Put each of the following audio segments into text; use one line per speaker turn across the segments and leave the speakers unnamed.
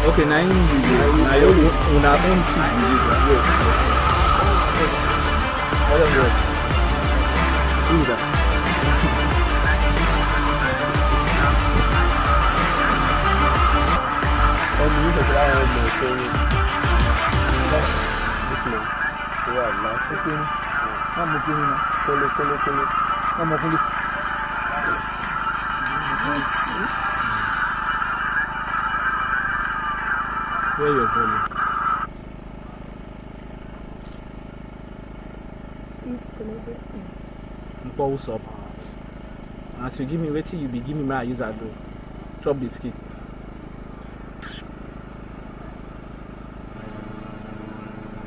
Okay, now you una MC music.
What is it?
Either.
On music, I am the same. This one. Yeah, last weekend.
I'm looking now.
Kole.
I'm looking. Where you volume?
Is connected.
Pulse up. As you give me waiting, you be giving me my user do. Chop biscuit.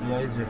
Yeah, is it?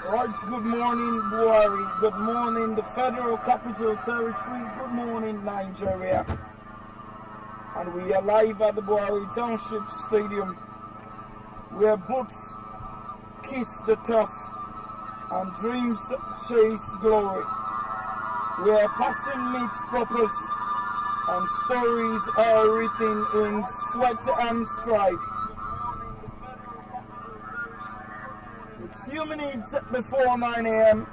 Right, good morning, BWARI. Good morning, the Federal Capital Territory. Good morning, Nigeria. And we are live at the BWARI Township Stadium, where boots kiss the turf and dreams chase glory, where passion meets purpose and stories are written in sweat and stride. Few minutes before 9 a.m.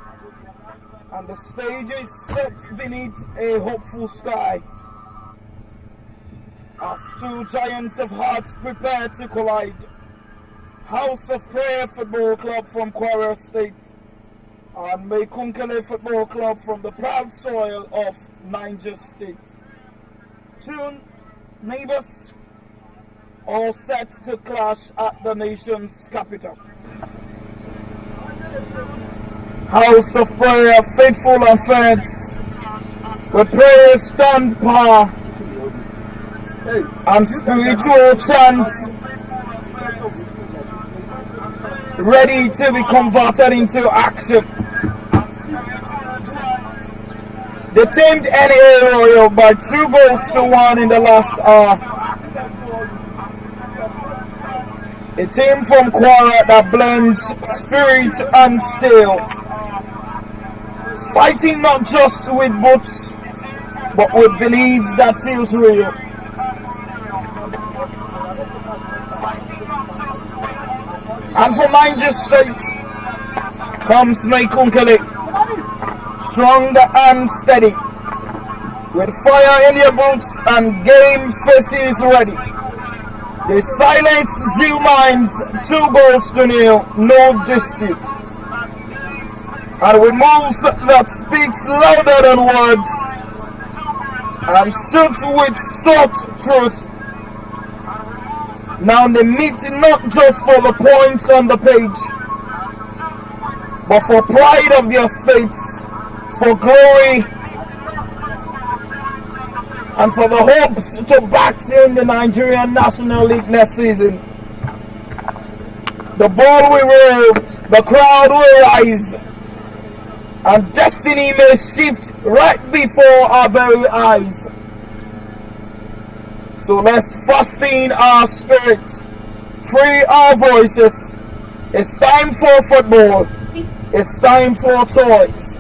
and the stage is set beneath a hopeful sky as two giants of hearts prepare to collide. House of Prayer Football Club from Kwara State and MAI KUNKELE Football Club from the proud soil of Niger State. Two neighbors all set to clash at the nation's capital. House of Prayer, faithful and friends, where prayers stand power and spiritual chants ready to be converted into action. They tamed NA Royal by 2-1 in the last hour. A team from Kwara that blends spirit and steel, fighting not just with boots, but with belief that feels real. And from Niger State comes MAI KUNKELE, strong and steady, with fire in their boots and game faces ready. They silenced Zeal Minds 2-0, no dispute. And with moves that speaks louder than words and shoots with short truth. Now they meet not just for the points on the page, but for pride of their states, for glory, and for the hopes to back in the Nigerian National League next season. The ball will roll, the crowd will rise, and destiny may shift right before our very eyes. So let's fasten our spirit, free our voices. It's time for football. It's time for choice.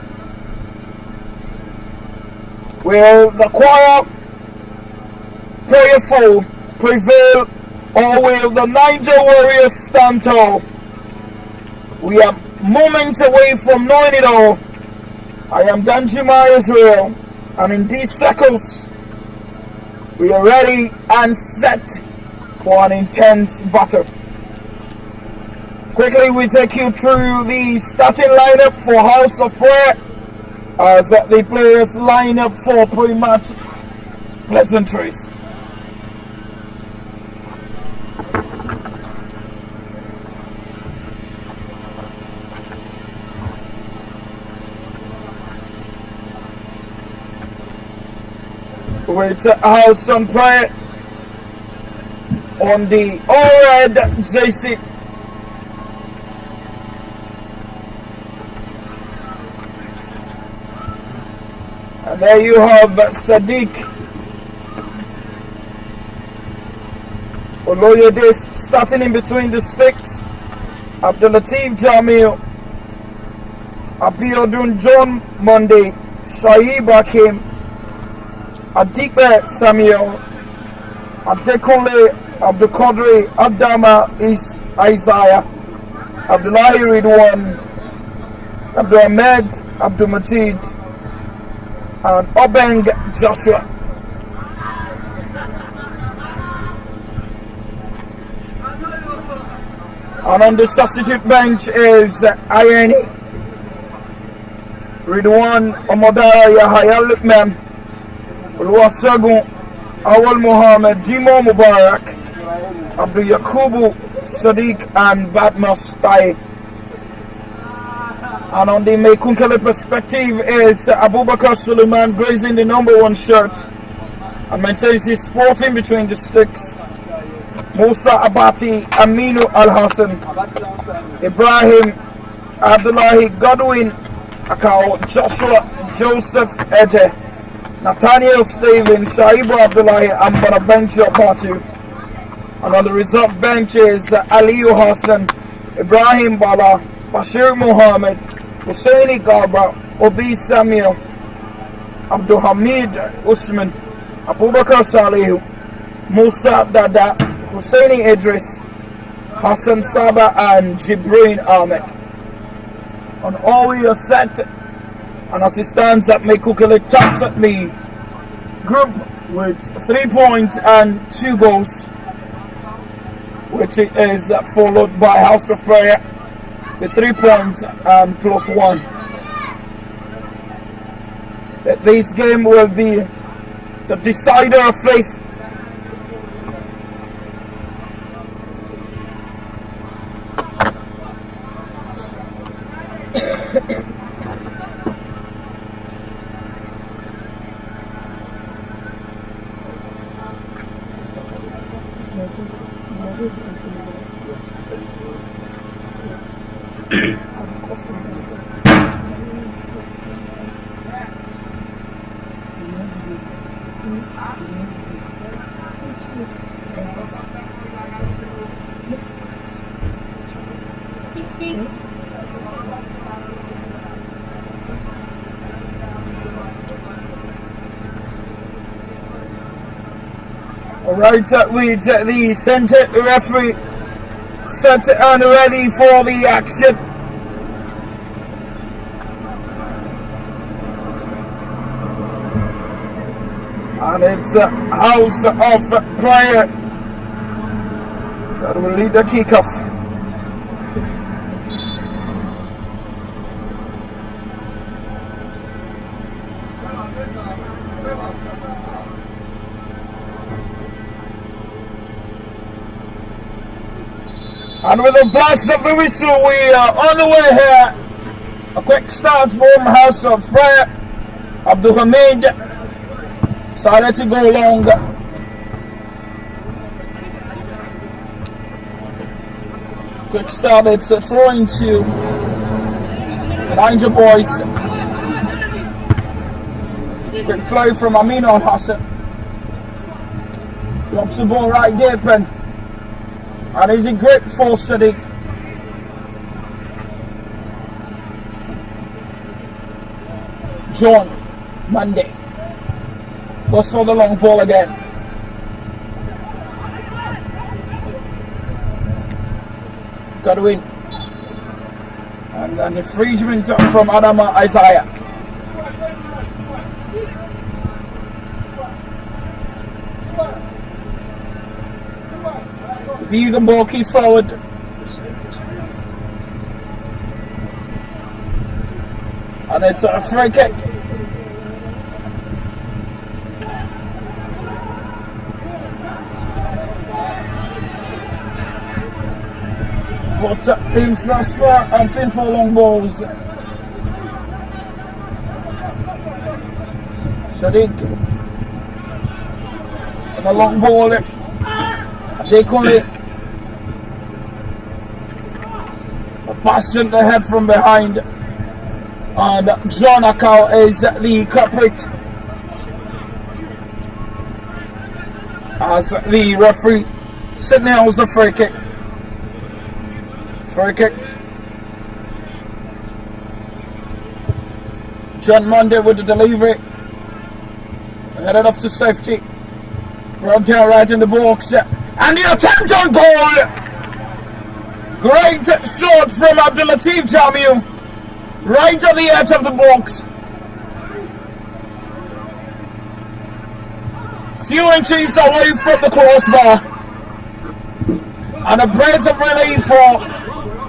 Will the choir prayerful prevail, or will the Niger Warriors stand tall? We are moments away from knowing it all. I am Danjuma Israel, and in these seconds we are ready and set for an intense battle. Quickly we take you through the starting lineup for House of Prayer. as the players line up for pre-match pleasantries. With house on prayer on the all-red JC. And there you have Sadiq Oloyede starting in between the sticks. Abdulateef Jamil, Abiodun John Monday, Shaib Hakim, Adipe Samuel, Adekunle Abdulkadri Adama is Isaiah, Abdullahi Ridwan, Abdul Ahmed Abdul Majid, and Obeng Joshua. And on the substitute bench is Ayeni, Ridwan Omodara Yahya Lukman, Oluwasegun Awal Muhammad, Jimo Mubarak, Abdul Yakubu Sadiq, and Badmus Tai. And on the MAI KUNKELE perspective is Abubakar Suleiman grazing the #1 shirt and maintains his sporting between the sticks. Musa Abati, Aminu Al Hassan, Ibrahim Abdullahi Godwin Akao, Joshua Joseph Eje, Nathaniel Steven, Shaibu Abdullahi, and Bonaventure Batu. And on the reserve bench is Aliyu Hassan, Ibrahim Bala, Bashir Muhammad, Husseini Garba, Obi Samuel, Abdul Hamid Usman, Abubakar Salihu, Musa Dada, Husseini Idris, Hassan Saba, and Jibreen Ahmed. And all we are set, and as it stands at MAI KUNKELE tops at the group with 3 points and 2 goals, which is followed by House of Prayer with 3 points and +1. This game will be the decider of faith. Alright, with the center referee set and ready for the action. And it's House of Prayer that will lead the kickoff. And with a blast of the whistle, we are on the way here. A quick start from House of Prayer. Abdul Hamid decided to go long. Quick start, it's a throw into Niger Boys. Quick play from Aminu Al Hassan. Drops the ball right deep and is in great force, Sadiq. John Monday goes for the long ball again. Godwin. And an infringement from Adama Isaiah. Vegan ball keep forward. And it's a free kick. Both teams thus far and 10 for long balls. Sadiq and a long ball. Adekunle. A pass in the head from behind. And John Akau is the culprit. As the referee signals a free kick. Free kick. John Monday with the delivery. Headed off to safety. Brought down right in the box. And the attempt on goal. Great shot from Abdulatif Jamiu. Right on the edge of the box. Few inches away from the crossbar. And a breath of relief for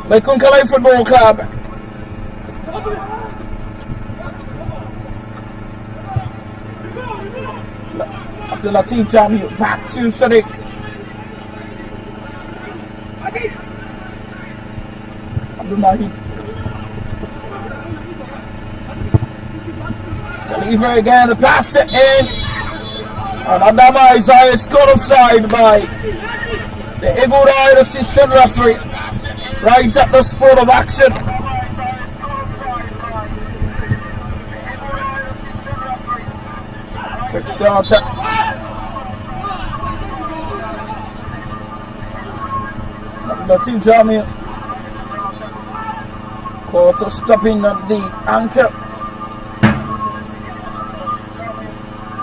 MAI KUNKELE Football Club. Abdulatif Jamiu back to Sadiq. Abdul Mahid. Deliver again, the pass it in. And Adama Isaiah scored offside by the eagle-eyed assistant referee. Right at the spot of action. Quick starter. Abdulatif Jamiu. Quarter stopping at the anchor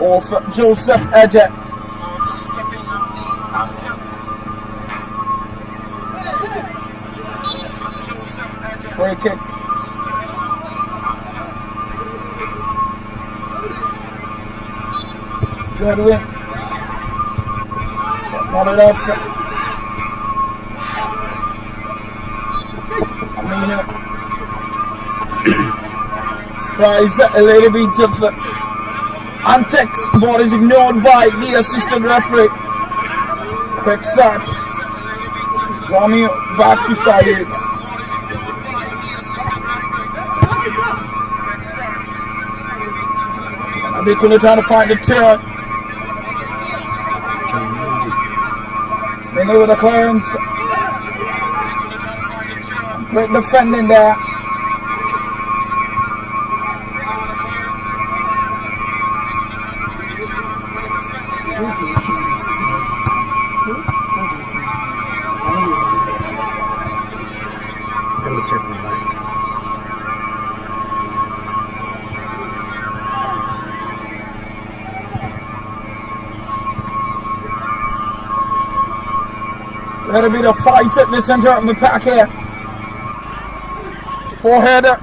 of Joseph Eje. Free kick. Good win. Not enough. Amina tries a little bit of antics, but is ignored by the assistant referee. Quick start. Jamiu back to Saeed. Adekunle trying to find the turn. They know the clearance. Great defending there.
Let me check my line.
That'll be the fight at the center of the pack here. Four-header.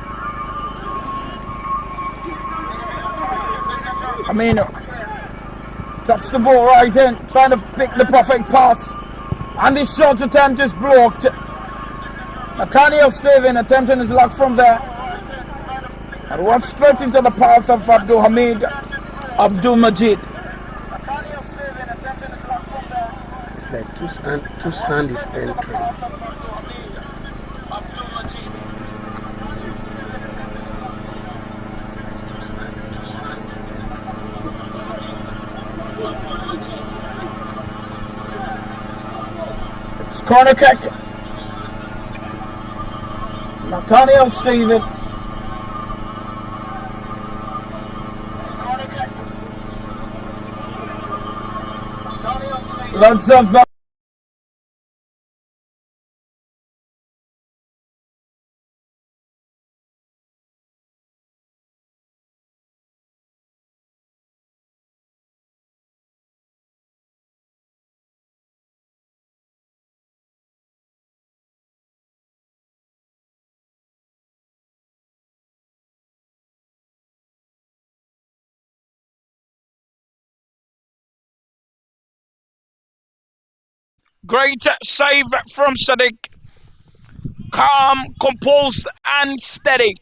Amino drops the ball right in, trying to pick the perfect pass. And this short attempt is blocked. Nathaniel Steven attempting his luck from there. And walks straight into the path of Abdul Hamid Abdul Majid.
It's like two sand is entering.
It's corner kick. Nathaniel Steven. Lots of great save from Sadiq. Calm, composed, and steady.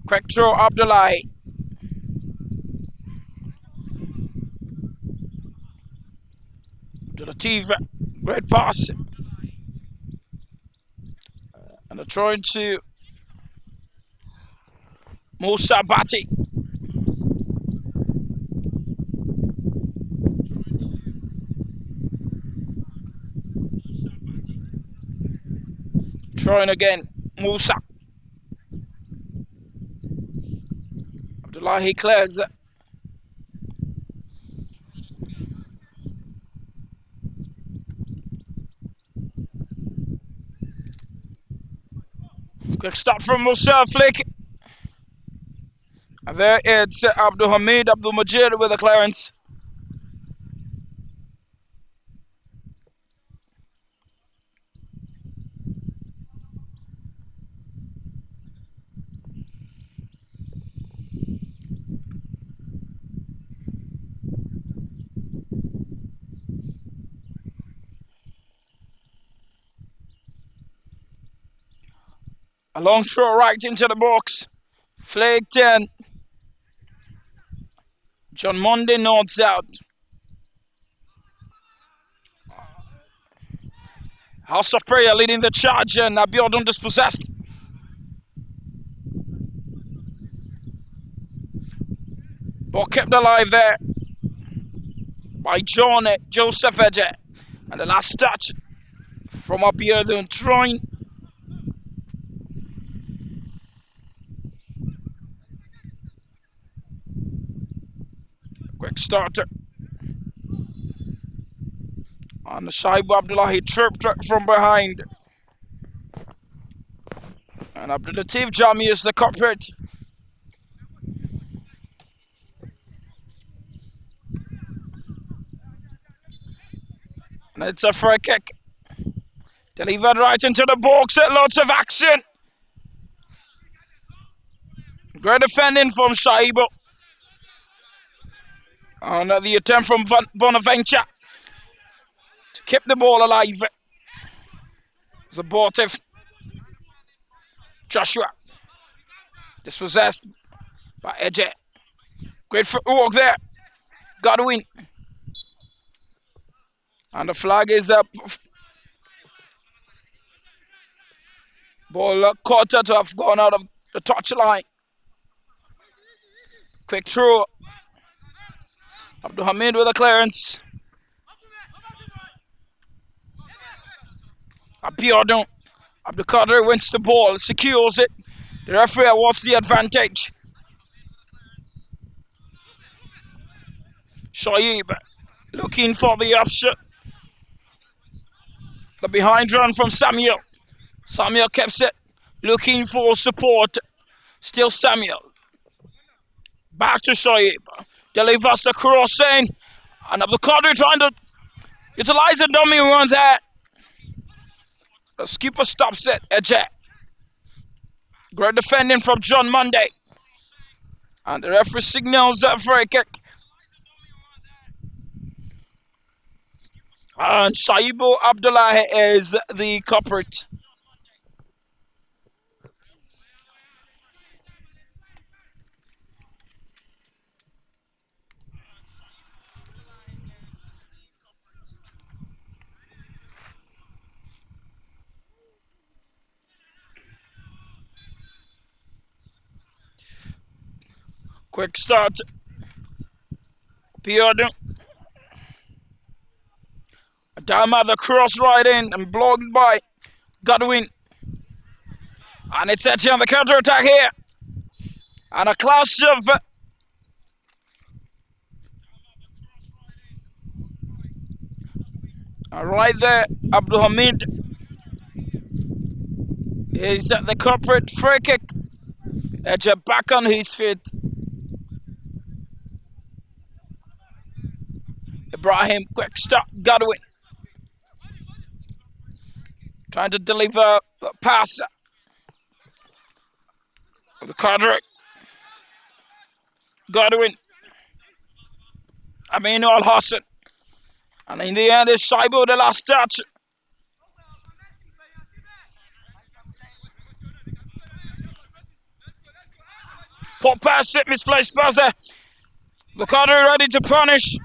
Quick throw, Abdullahi. Latif, great pass. And they're trying to Musa Bati. Trying again, Musa. Abdullahi clears. Quick stop from Musa, flick. And there it's Abdul Hamid Abdul Majid with a clearance. A long throw right into the box. Flaked in. John Monday nods out. House of Prayer leading the charge, and Abiodun dispossessed. Ball kept alive there by John Joseph Eje. And the last touch from Abiodun throwing. Quick starter. And Shaibu Abdullahi tripped from behind. And Abdul Latif Jami is the culprit. And it's a free kick. Delivered right into the box. Lots of action. Great defending from Shaibu. And the attempt from Bonaventure to keep the ball alive. It was abortive. Joshua dispossessed by Eje. Great footwork there. Godwin. And the flag is up. Ball quarter to have gone out of the touchline. Quick throw. Abdul Hamid with a clearance. Abiodun. Abdul Qadir wins the ball, secures it. The referee awards the advantage. Shoaib looking for the option. The behind run from Samuel. Samuel keeps it, looking for support. Still Samuel. Back to Shoaib. Delivers the crossing. And Abdul Qadir trying to utilize a dummy run there. The skipper stops it. Eje. Great defending from John Monday. And the referee signals a free kick. And Shaibu Abdullahi is the culprit. Quick start. Abiodun. Dama the cross right in and blocked by Godwin. And it's Eje on the counter attack here. And a clash of right there, Abdul Hamid is the culprit. Free kick. Eje back on his feet. Ibrahim, quick stop. Godwin trying to deliver the pass. The Qadir. Godwin. Aminu Al Hassan. And in the end, it's Shaibu, the last touch. Poor pass, it misplaced pass there. The Qadir ready to punish.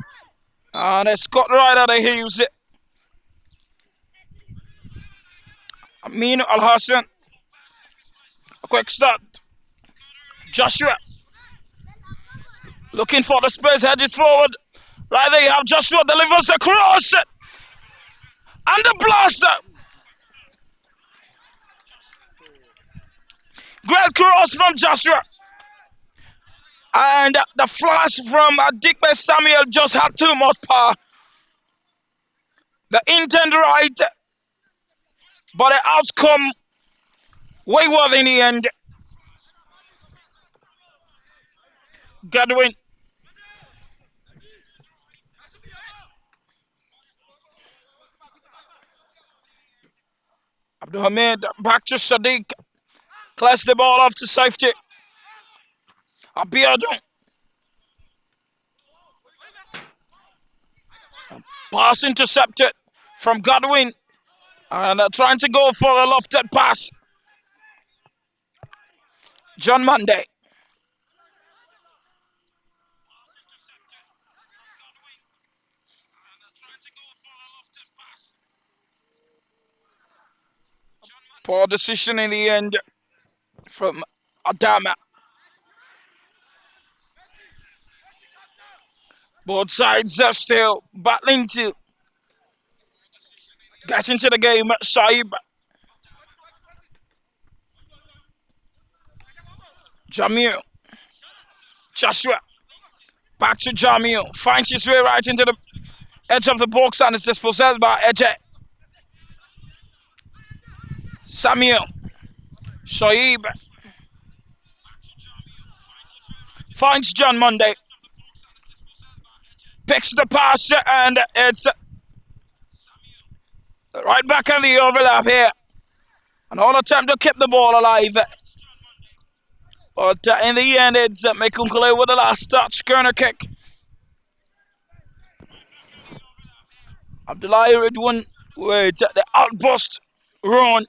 And it's got right out of heels. Aminu Al Hassan. A quick start. Joshua looking for the space, hedges forward. Right there you have Joshua, delivers the cross. And the blaster. Great cross from Joshua. And the flash from Adikbe Samuel just had too much power. The intent right, but the outcome wayward in the end. Godwin. Abdul Hamid back to Sadiq. Clears the ball off to safety. Abiodun. Pass intercepted from Godwin. And trying to go for a lofted pass. John Monday. Poor decision in the end from Adama. Both sides are still battling to get into the game. Saib. Jamil. Joshua. Back to Jamil. Finds his way right into the edge of the box and is dispossessed by Eje. Samuel. Saib. Finds John Monday. Picks the pass and it's right back in the overlap here. An all attempt to keep the ball alive. But in the end, it's MAI KUNKELE with the last touch. Corner kick. Abdullahi Ridwan with the outburst run.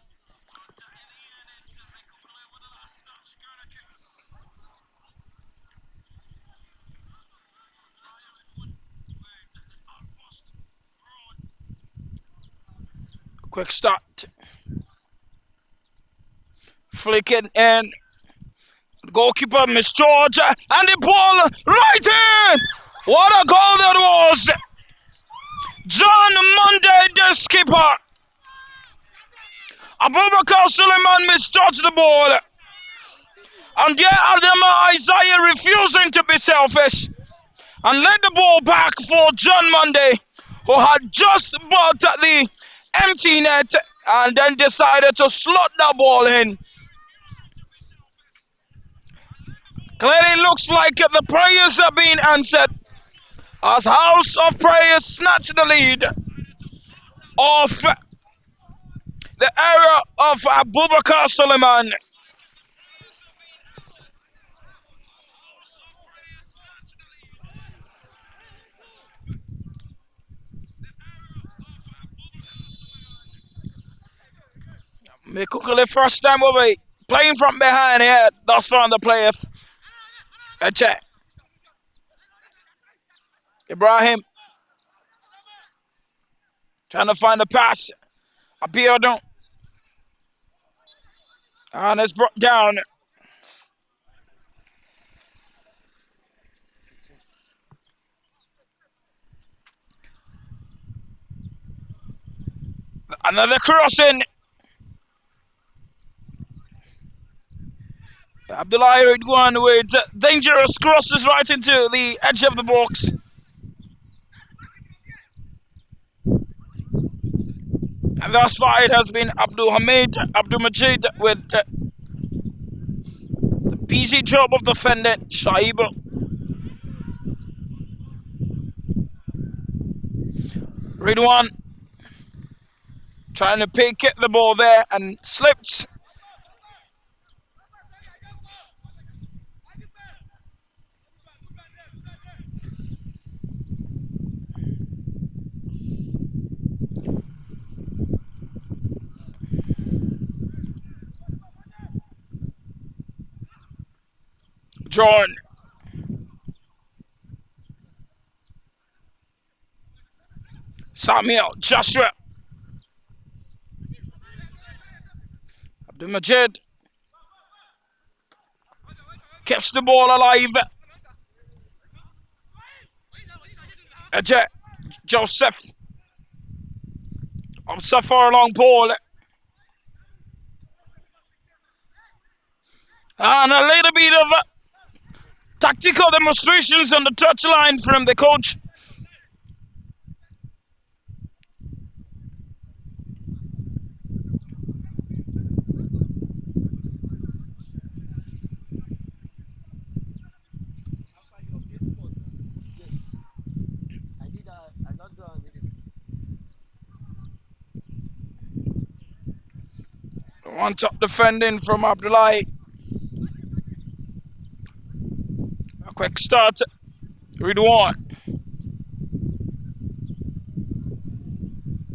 Quick start. Flicking in. Goalkeeper Miss Georgia and the ball right in. What a goal that was! John Monday, the skipper. Abubakar Suleiman misjudged the ball. And yet Adama Isaiah refusing to be selfish and let the ball back for John Monday, who had just bought the empty net and then decided to slot that ball in. Clearly looks like the prayers are being answered as House of Prayers snatch the lead of the era of Abubakar Suleiman. MAI KUNKELE first time over playing from behind here. That's from the player. A check. Ibrahim trying to find a pass. Abiodun. And it's brought down. Another crossing. Abdullahi Ridwan with dangerous crosses right into the edge of the box. And thus far it has been Abdul Majid with the busy job of defending Shaibu. Ridwan trying to pick the ball there and slips. John. Samuel. Joshua. Majid keeps the ball alive. Joseph. Upset for a long ball. And a little bit of tactical demonstrations on the touchline from the coach. One top defending from Abdullahi. A quick start. Ridwan.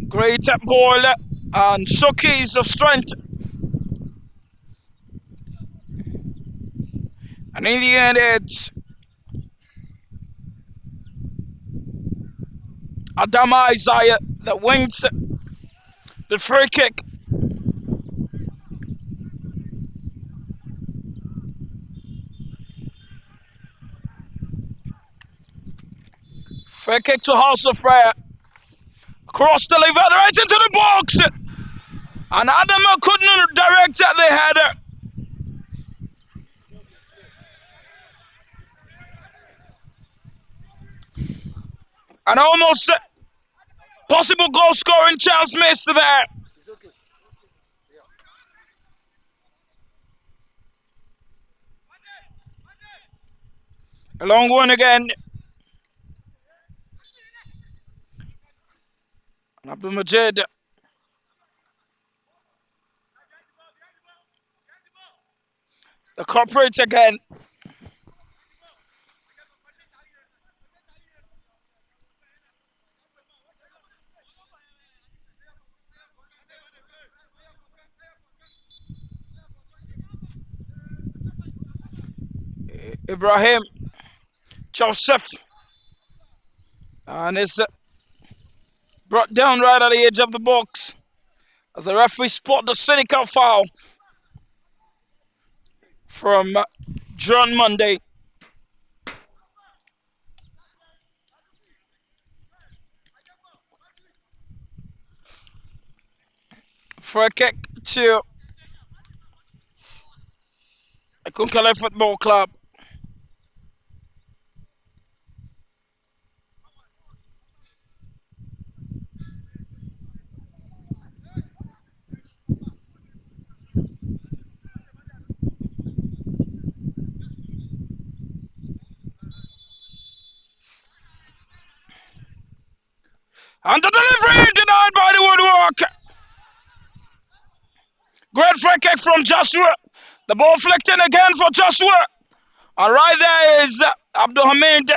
Great ball and showcase of strength. And in the end, it's Adama Isaiah that wins the free kick. Free kick to House of Prayer. Cross delivered right into the box. And Adama couldn't direct at the header. And almost possible goal scoring chance missed there. A long one again. Abdul Majid. The corporate again. Ibrahim Joseph. And it's brought down right at the edge of the box as the referee spot the cynical foul from John Monday. Free kick to Kunkele Football Club. And the delivery denied by the woodwork. Great free kick from Joshua. The ball flicked in again for Joshua. And right there is Abdul Hamid.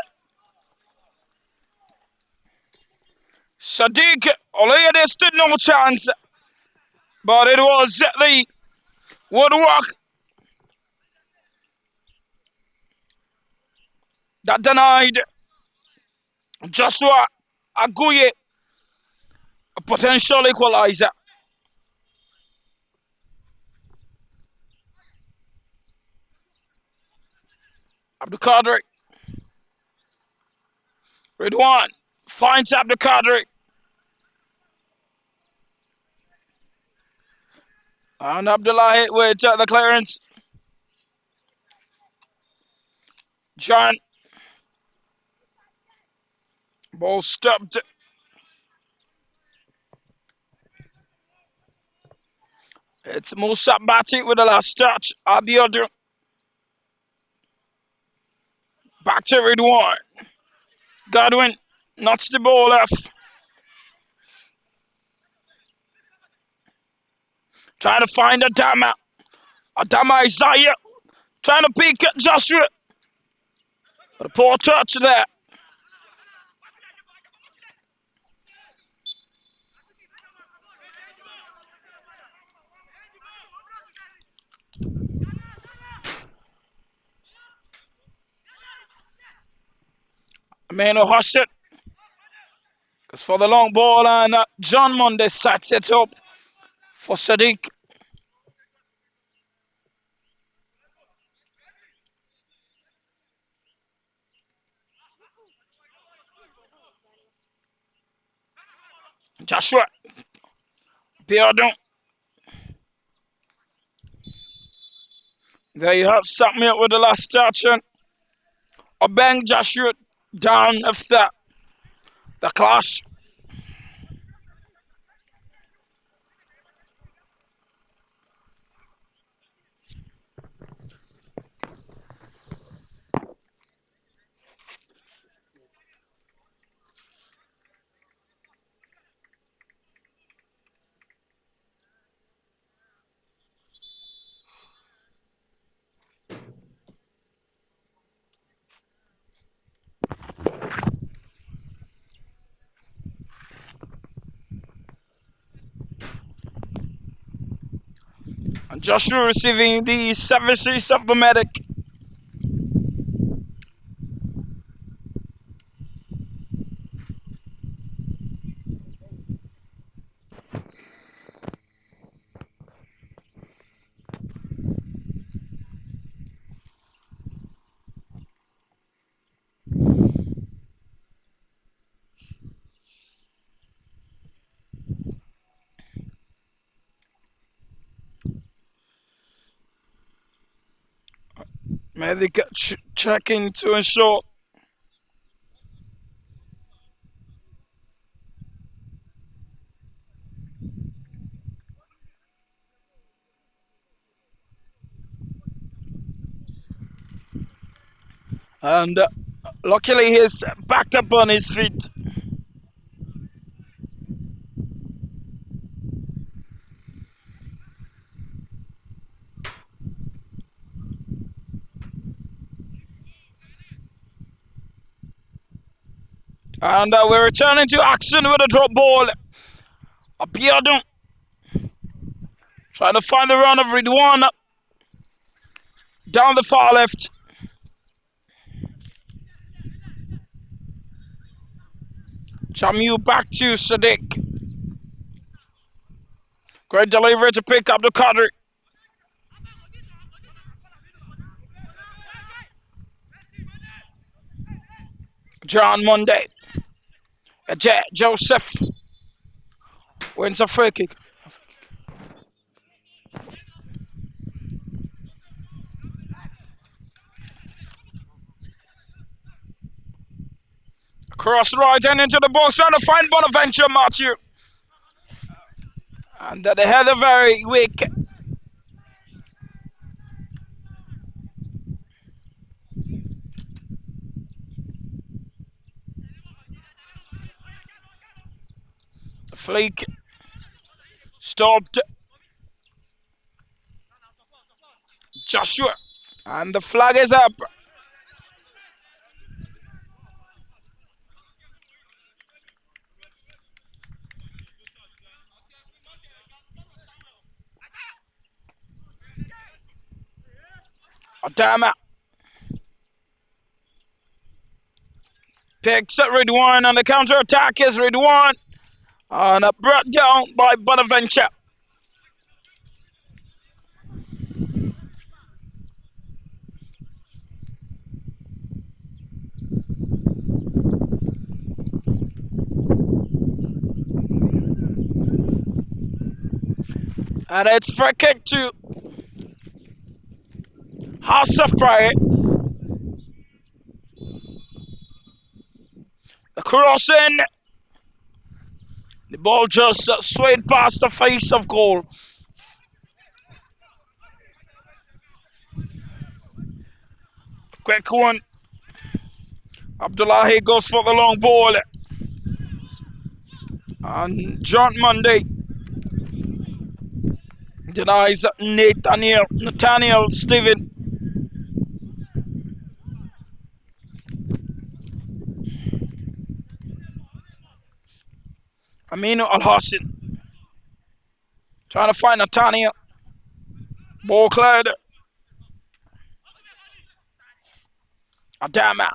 Sadiq Olayede stood no chance. But it was the woodwork that denied Joshua Aguye a potential equalizer. Abdul Qadir. Ridwan finds Abdul Qadir. And Abdullah with the clearance. John. Ball stopped. It's Musa Bati with the last touch. Abiodun. Back to Ridwan. Godwin knocks the ball off. Trying to find Adama. Adama Isaiah. Trying to peek at Joshua. But a poor touch there. Ameno hushed it. Because for the long ball and John Monday sets it up for Sadiq. Joshua. Beardon. There you have something with the last touch. And a bang Joshua down after the clash. And Joshua receiving the services of the medic. Medic checking to ensure. And luckily he's back up on his feet. And we're returning to action with a drop ball. Beardon trying to find the run of Ridwan down the far left. Jamu back to Sadiq. Great delivery to pick up the cutter. John Monday. Joseph wins a free kick. Cross right and into the box, trying to find Bonaventure Matthew. And they had a very weak. Fleek stopped Joshua. And the flag is up. Adama picks up Ridwan, and the counter attack is Ridwan. And brought down by Bonaventure. And it's free kick to House of Prayer. The cross in. The ball just swayed past the face of goal. Quick one. Abdullahi goes for the long ball. And John Monday denies Nathaniel Steven. Aminu Al Hassan trying to find Nathaniel. Ball cleared. Adama.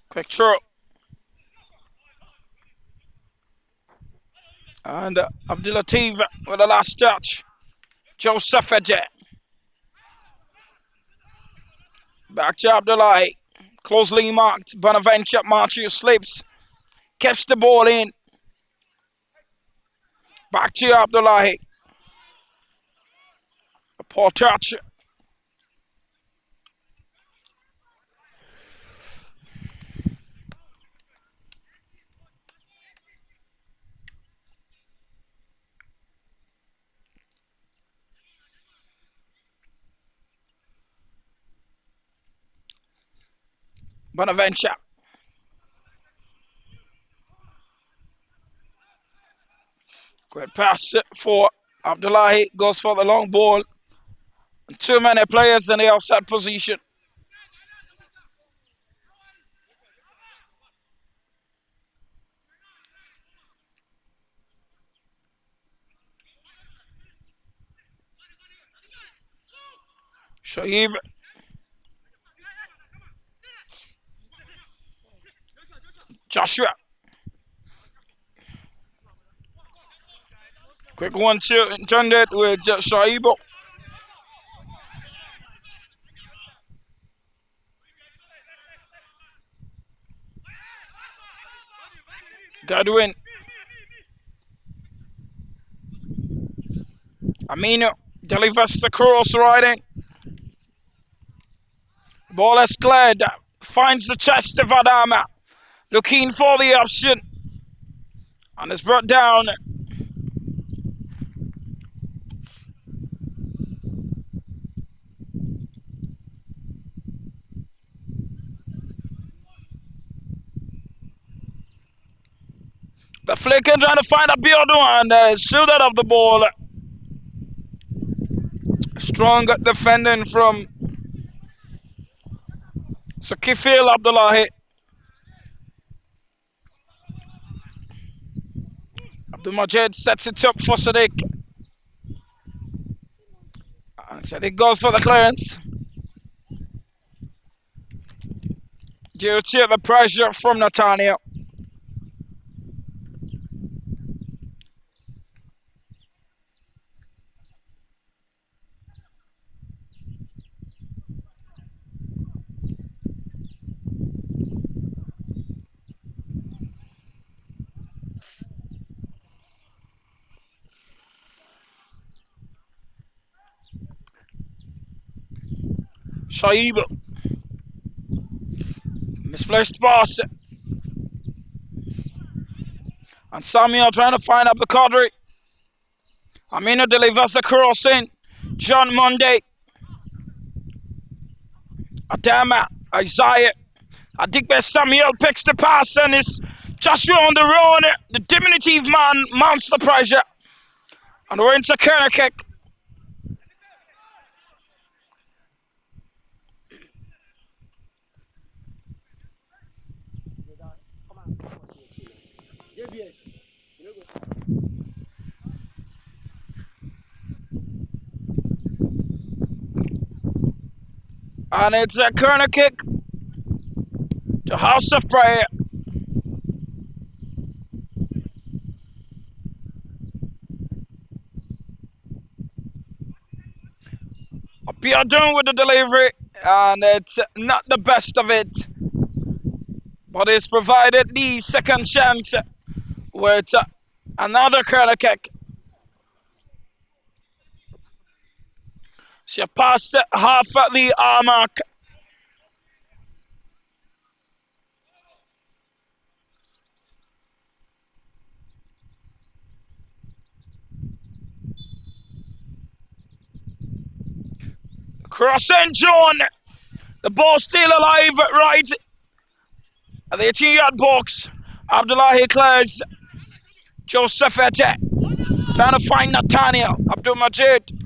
Quick throw. And Abdulatif with the last touch. Joseph Eje. Back to Abdullahi. Closely marked. Bonaventure Marchu slips. Gets the ball in. Back to Abdullahi. A poor touch. Bonaventure. Great pass for Abdullahi. Goes for the long ball. Too many players in the offside position. Shaib. Joshua. Quick one two intended with Shaibo. Godwin. Amino delivers the cross right in. Ball is cleared. Finds the chest of Adama. Looking for the option. And it's brought down. The flicker trying to find a Biodo and shooter of the ball. Strong defending from Sakifil Abdullahi. Abdul Majid sets it up for Sadiq. And Sadiq goes for the clearance. Due to the pressure from Netanya. Shaib. Misplaced pass. And Samuel trying to find Abdul Qadri. Aminu delivers the cross in. John Monday. Adama. Isaiah. Adigbe Samuel picks the pass and it's Joshua on the run. The diminutive man mounts the pressure. And we're into corner kick. And it's a corner kick to House of Prayer. Abiodun with the delivery, and it's not the best of it, but it's provided the second chance with another corner kick. She passed half the hour mark. Crossing John. The ball still alive right at the 18-yard box. Abdullahi clears. Joseph Eje trying to find Nathaniel. Abdul Majid.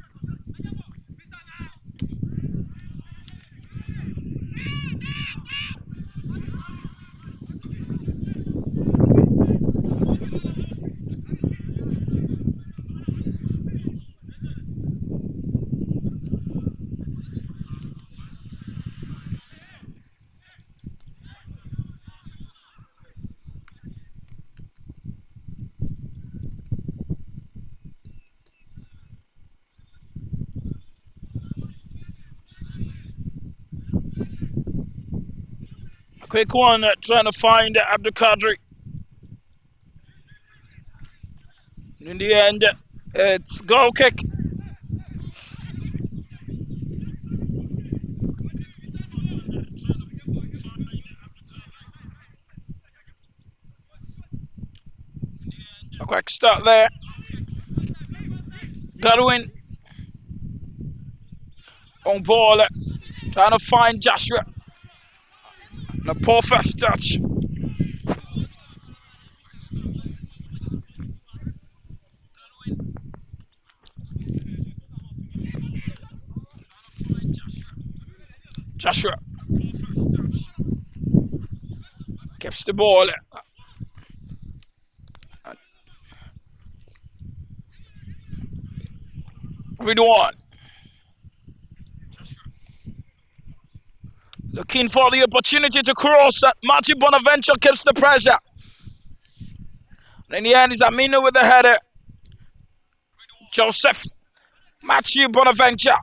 Quick one, trying to find Abdul Qadri. In the end, it's goal kick. A quick start there. Godwin on ball, trying to find Joshua. The poor first touch. Joshua keeps the ball. Ridwan looking for the opportunity to cross. Matthew Bonaventure keeps the pressure. In the end, it's Amino with the header. Joseph Matthew Bonaventure.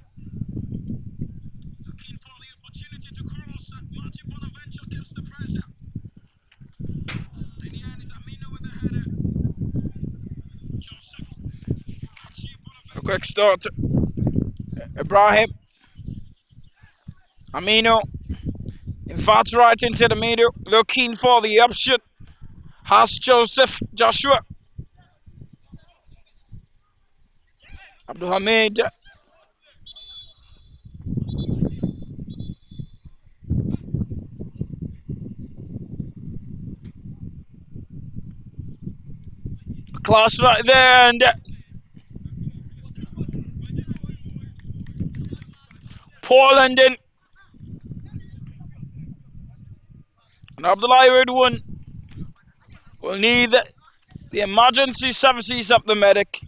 A quick start. Ibrahim. Amino. Inverts right into the middle. Looking for the option. Has Joseph Joshua. Abdul Hamid. Class right there. And Poland in. And Abdullah Ridwan will need the emergency services of the medic.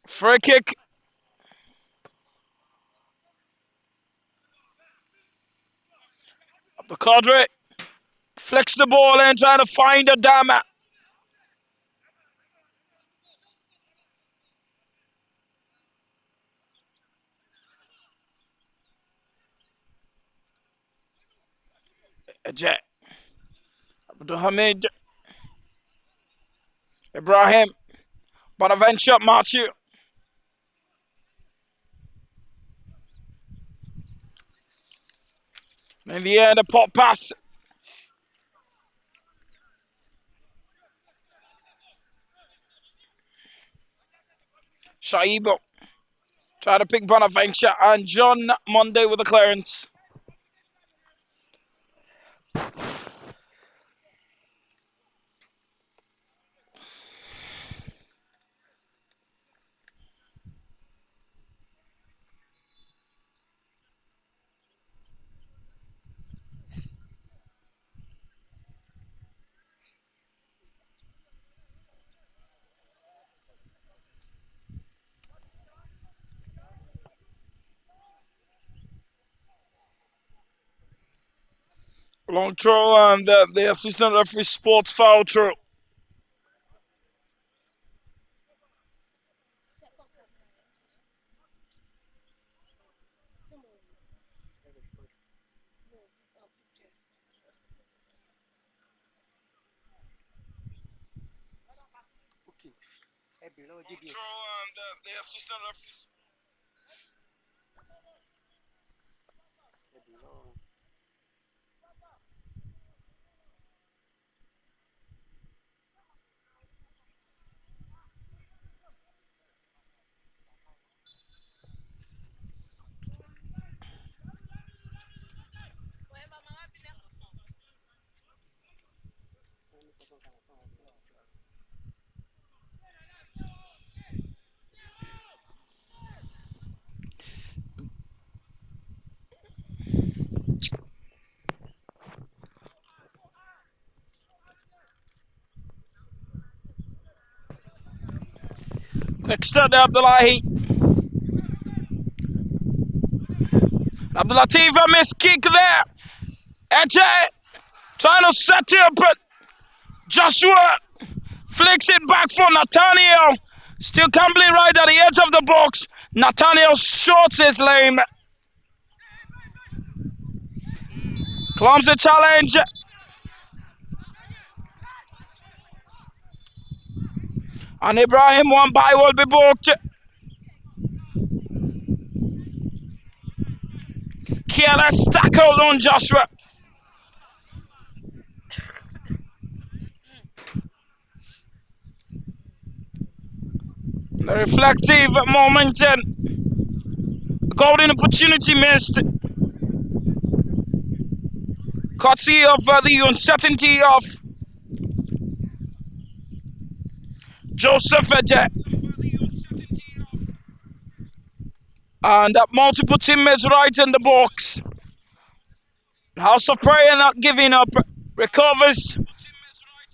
Free kick. Abdul Qadri flicks the ball in, trying to find Adama. Ejeh. Abdul Hamid. Ibrahim. Bonaventure. Matthew. In the end, a pop pass. Shaibo. Try to pick Bonaventure. And John Monday with the clearance. Long throw, and the assistant referee sports foul throw. Quick start to Abdullahi. Abdulatif a missed kick there. AJ trying to set it up, but Joshua flicks it back for Nathaniel. Still gambling right at the edge of the box. Nathaniel shorts his lane. Clumsy challenge. And Ibrahim, one by will be booked. Careless tackle on Joshua. The reflective moment and golden opportunity missed. Courtesy of the uncertainty of Joseph Eje. And multiple teammates right in the box. House of Prayer not giving up, recovers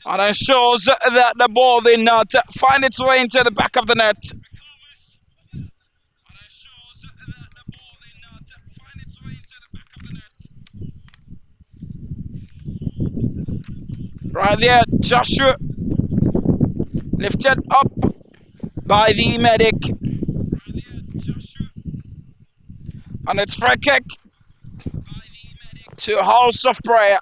and ensures that the ball did not find its way into the back of the net. Right there, Joshua lifted up by the medic. And it's free kick to House of Prayer.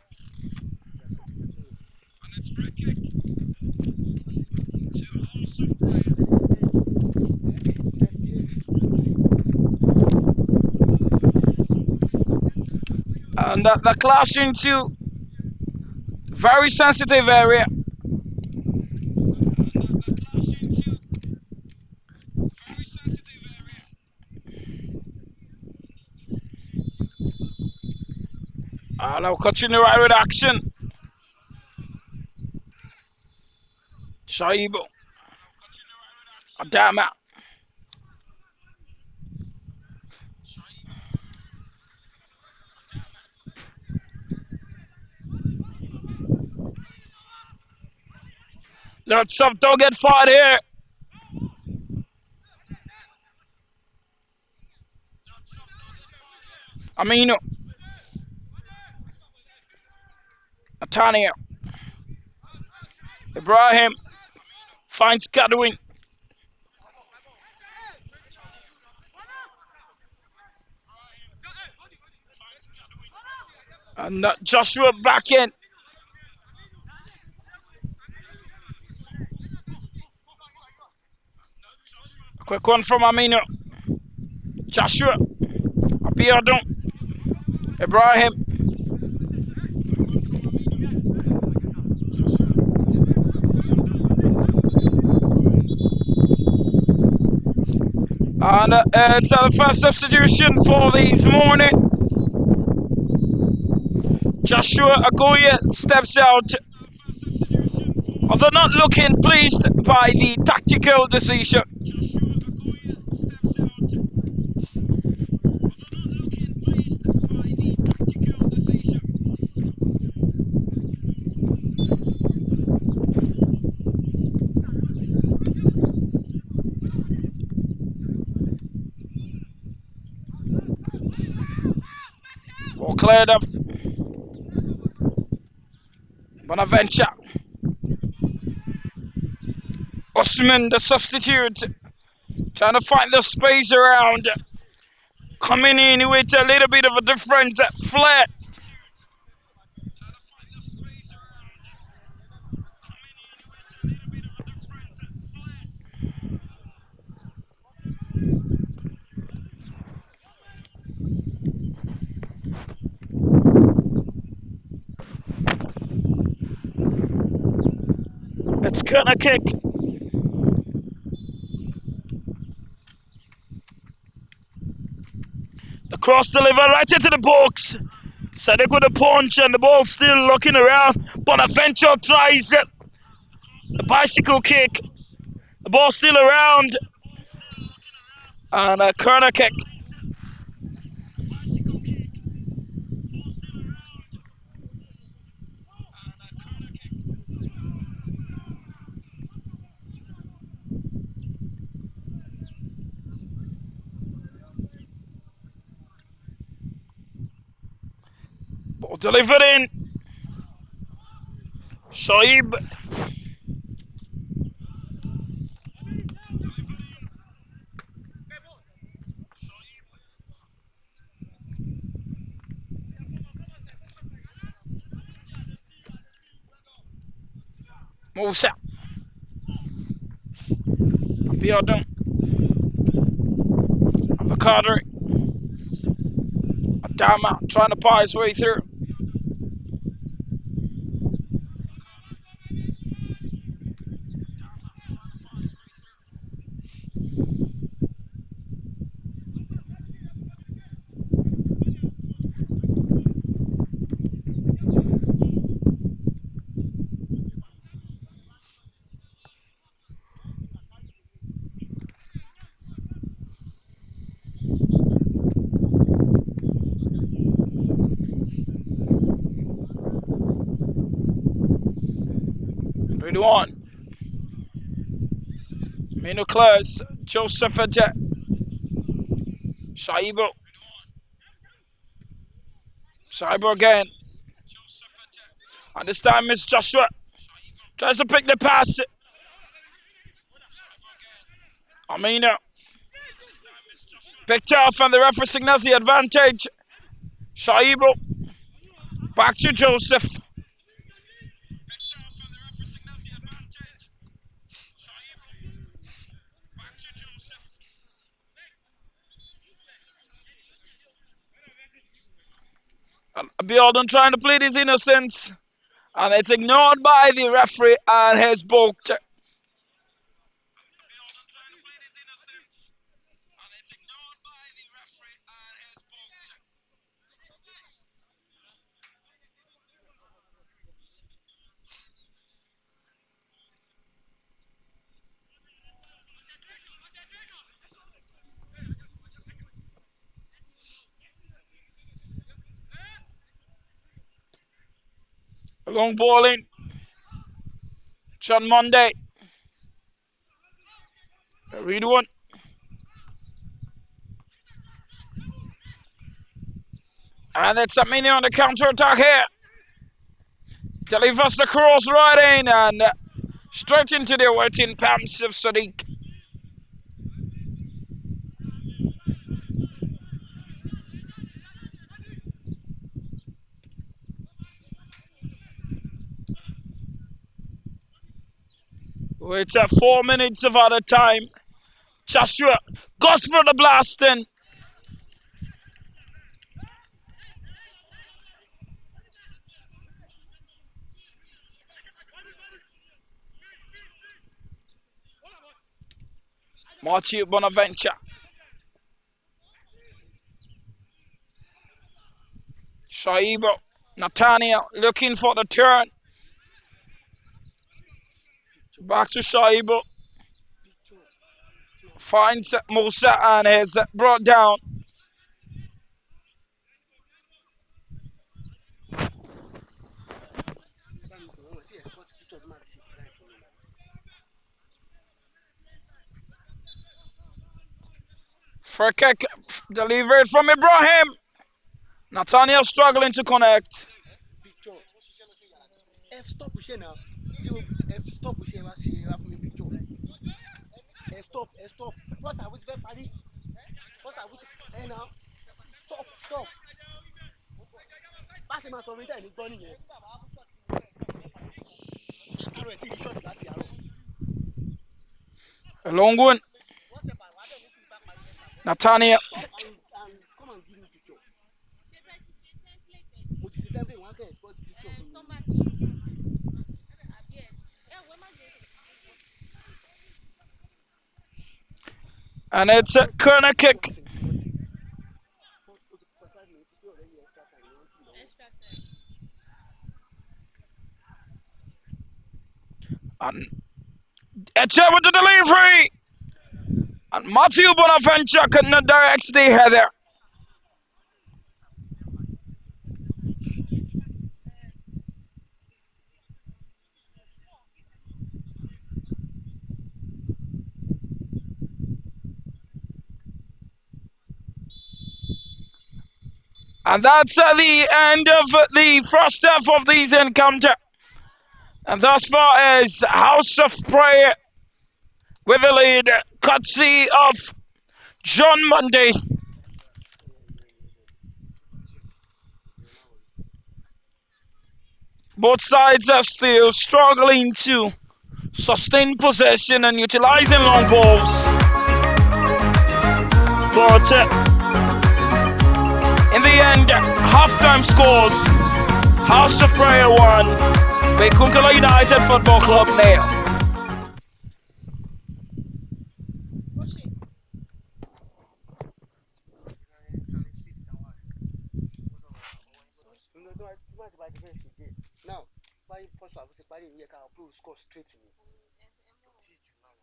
And the clash into very sensitive area. And I'll continue right with action. Shaibu. Adama. Lots of don't get fought here. Aminu. Nathaniel. Ibrahim finds Godwin. And Joshua back in. Quick one from Aminu. Joshua. Abiodun. Ibrahim. And it's the first substitution for this morning. Joshua Agoye steps out. Although not looking pleased by the tactical decision. All cleared up. Bonaventure. Osman, the substitute, trying to find the space around. Coming in with a little bit of a different flair. It's corner kick. The cross delivered right into the box. Sadiq with a punch and the ball still looking around. Bonaventure tries it. The bicycle kick. The ball still around. And a corner kick. Delivered in. Shoaib. Musa. Abiodun. Abakadri. Adama trying to pie his way through. Ready one. Mino Claus. Joseph Ajet. Shaibo. Shaibo again. And this time Miss Joshua tries to pick the pass. Amina. Picked off and the referee signals the advantage. Shaibo. Back to Joseph. Abiodun trying to plead his innocence. And it's ignored by the referee and has booked. Long ball in. John Monday. Read one. And it's a mini on the counter attack here. Delivers the cross right in and straight into the waiting palms of Sadiq. It's 4 minutes of other time. Joshua goes for the blasting. Matthew Bonaventure. Shaibo. Nathaniel looking for the turn. Back to Shaibo. Finds Musa and is brought down. Free kick delivered from Ibrahim. Nathaniel struggling to connect.
Stop pushing now. Stop pushing. Stop. First I was very funny. First I was now. Stop. Pass him out from there and he's done it.
A long one. Nathaniel.
Come and give me picture.
And it's a corner kick. And Eche with the delivery. And Matthew Bonaventure couldn't direct the header. And that's the end of the first half of this encounter. And thus far as House of Prayer with the lead, courtesy of John Monday. Both sides are still struggling to sustain possession and utilizing long balls. But in the end, halftime scores. House of Prayer 1, MAI KUNKELE United Football Club 0.
Now, by first one, we party here can approve score straight to me.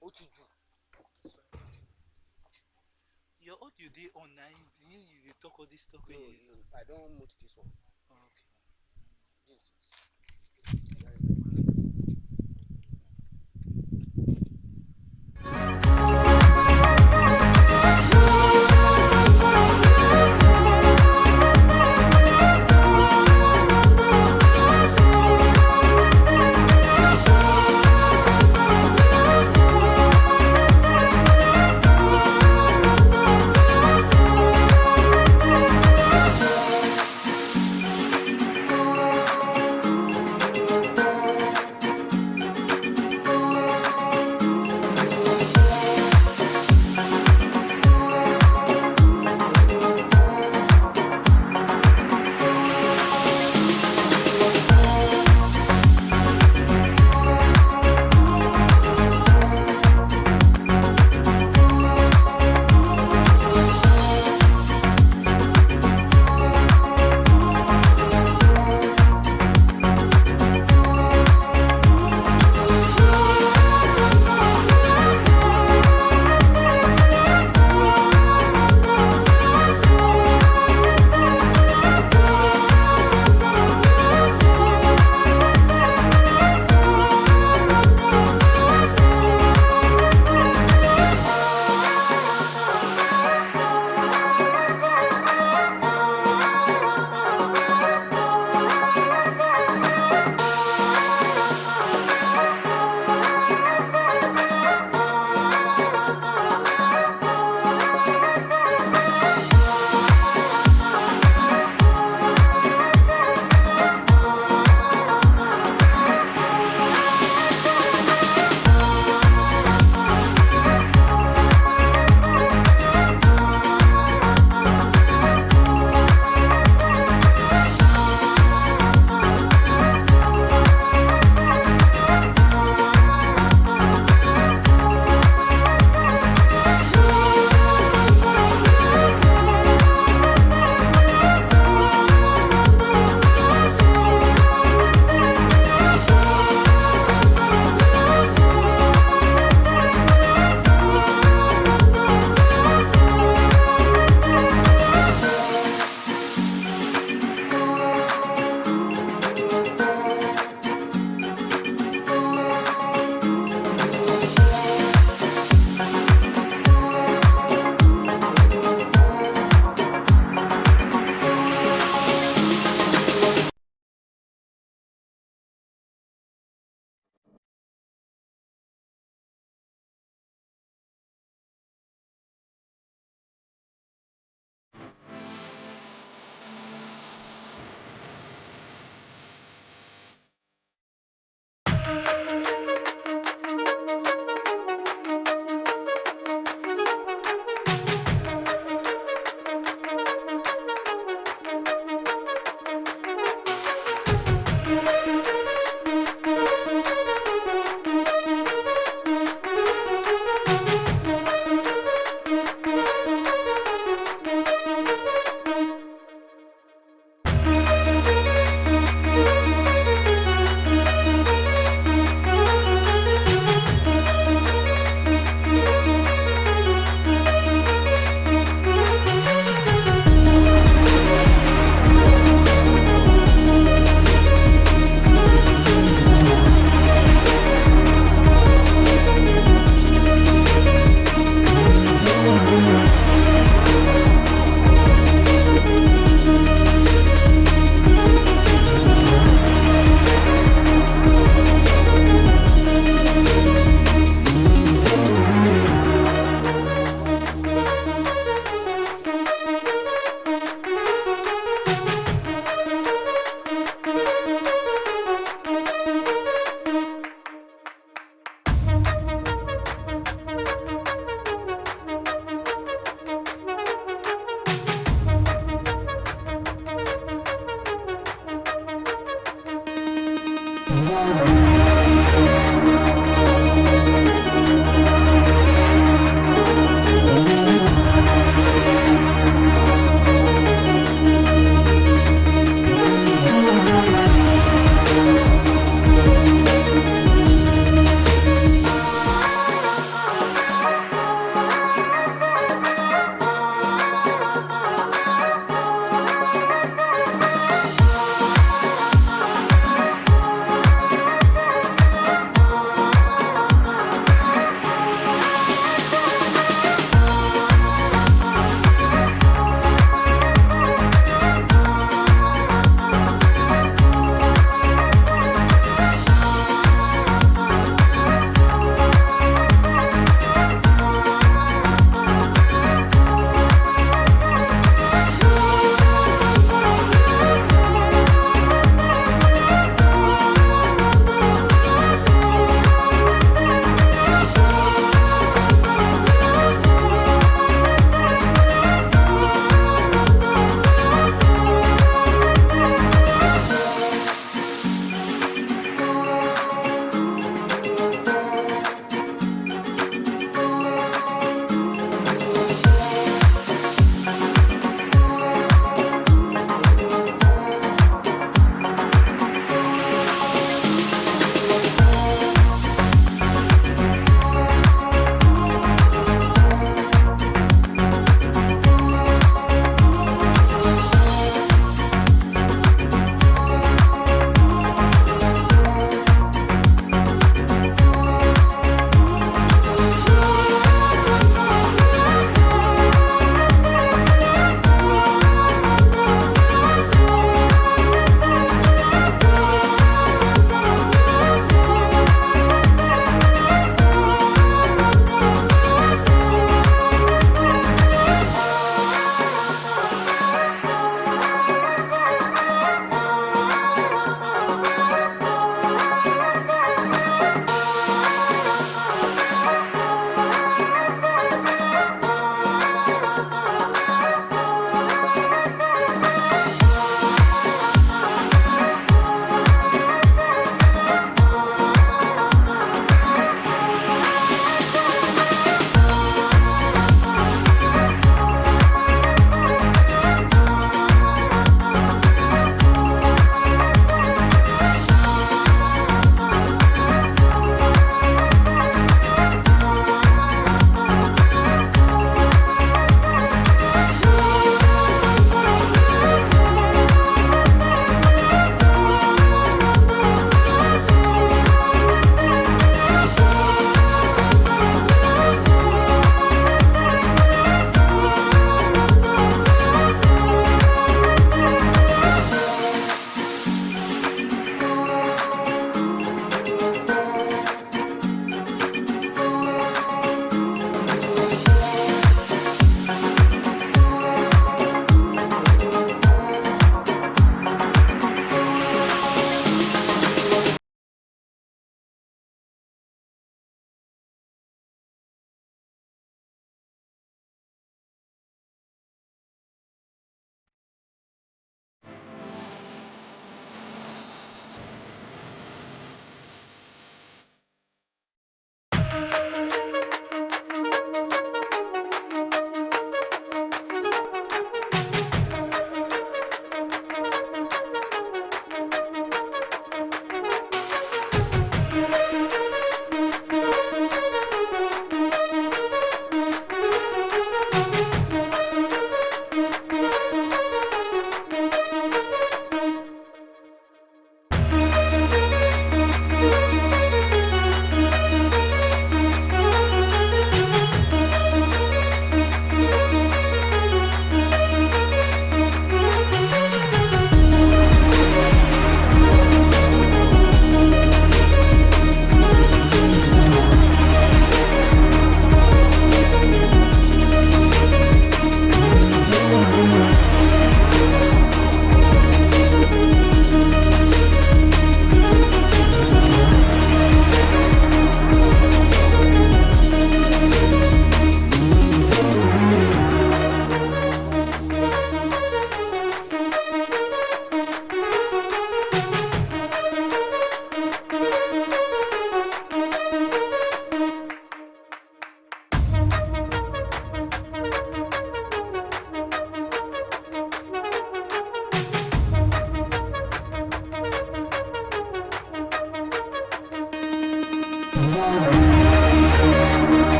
What to do?
Your audio day online, you talk all this talk.
No, I don't mute this one.
Okay.
This.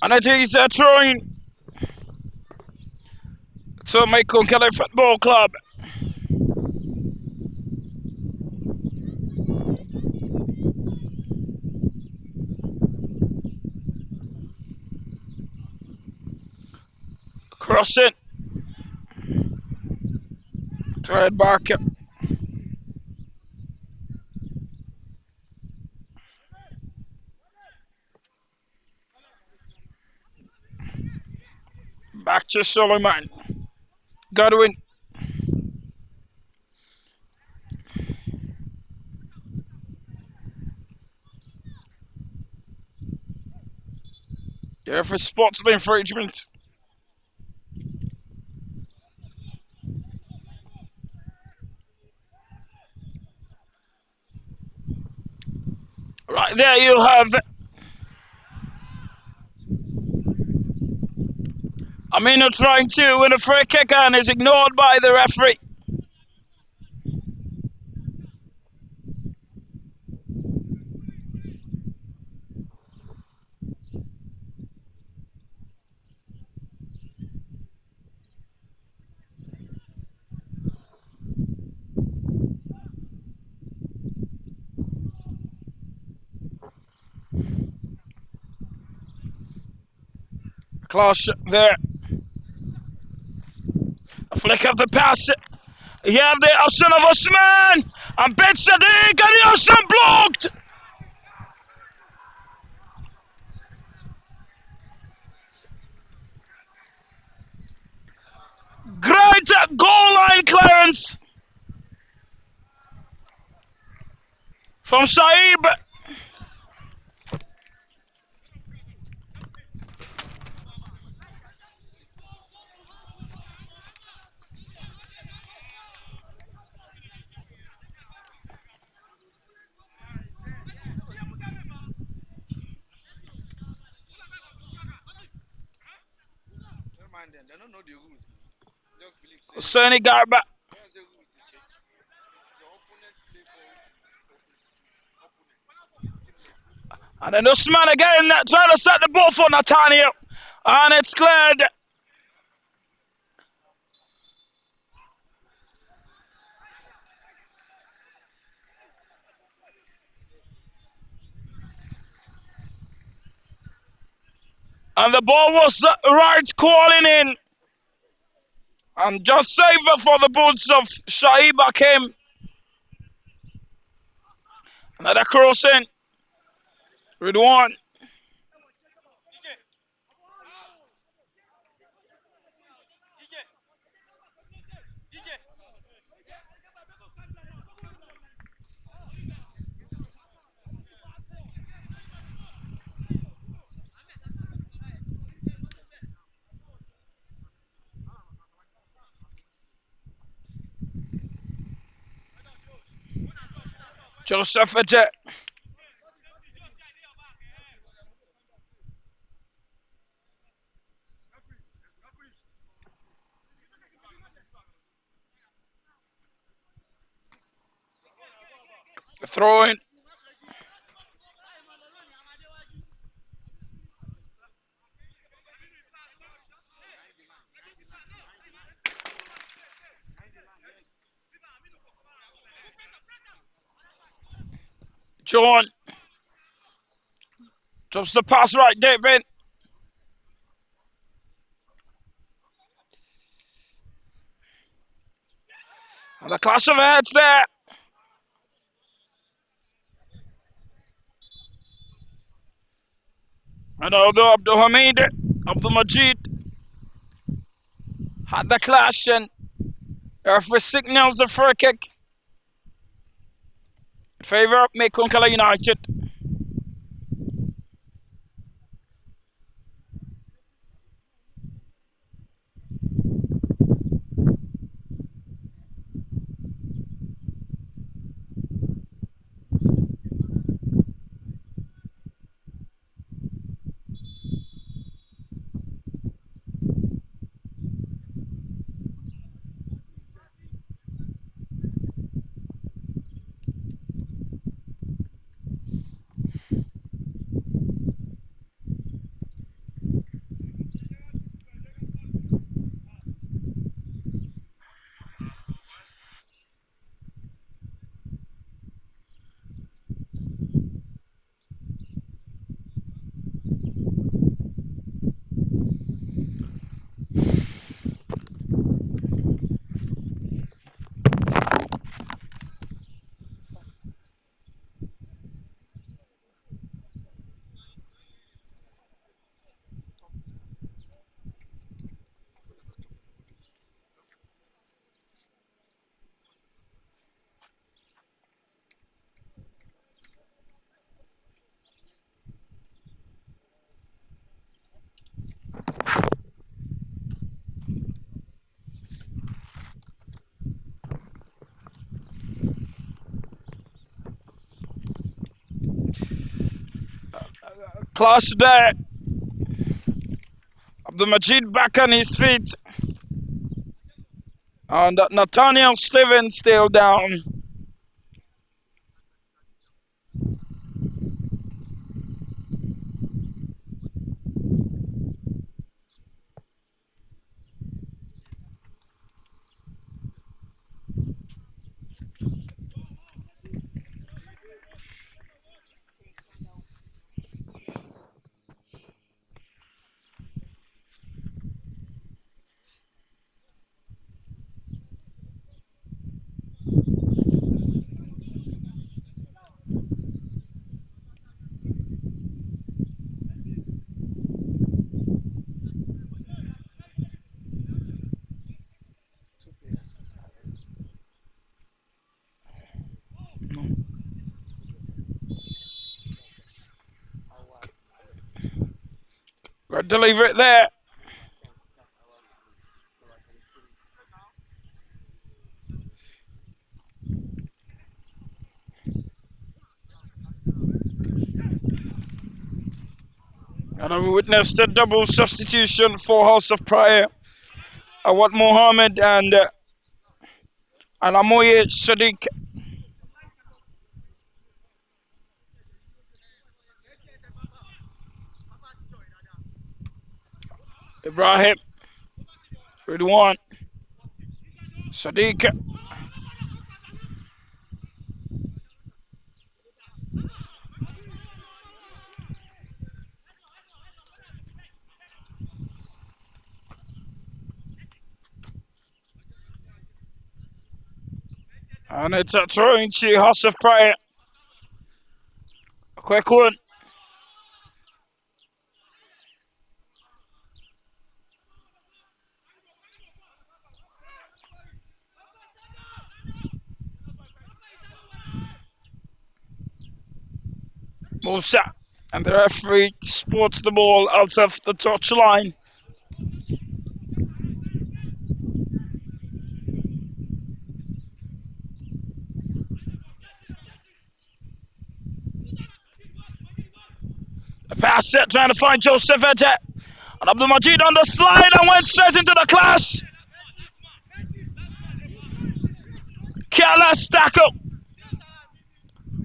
And it is a throwing to MAI KUNKELE Football Club. Crossing. Throw it back. Back to Suleiman. Godwin. There for spots the infringement. Right there you have Aminu trying to win a free kick and is ignored by the referee. Klaus there. A flick of the pass. You have the option of Osman. And Ben Sadiq and the Osman blocked. Great goal line clearance from Saib.
Never mind them. They don't know the rules. Just believe. Say,
Sonny Garba.
where's the rules they change? Your opponent play ball to his opponent, his teammate.
And then Usman again trying to set the ball for Nathaniel. And it's cleared. And the ball was right calling in. And just save it for the boots of Shaib Hakim. Another cross in. Ridwan. Joseph Ete. Throw in. John. Drops the pass right, David. And the clash of heads there. And although Abdul Hamid, Abdul Majid had the clash and referee signals the free kick in favour of MAI KUNKELE United. Clash there. Abdul Majid back on his feet. And Nathaniel Stevens still down.
Two players.
Good to leave it there. And I've witnessed a double substitution for House of Prayer. Awad Mohammed and Alamoye Sadiq. Ibrahim. 31. Sadiq. And it's a throw into House of Prayer. A quick one. Musa. And the referee sports the ball out of the touch line. A pass set trying to find Joseph Ete. And Abdul Majid on the slide and went straight into the clash. Careless tackle.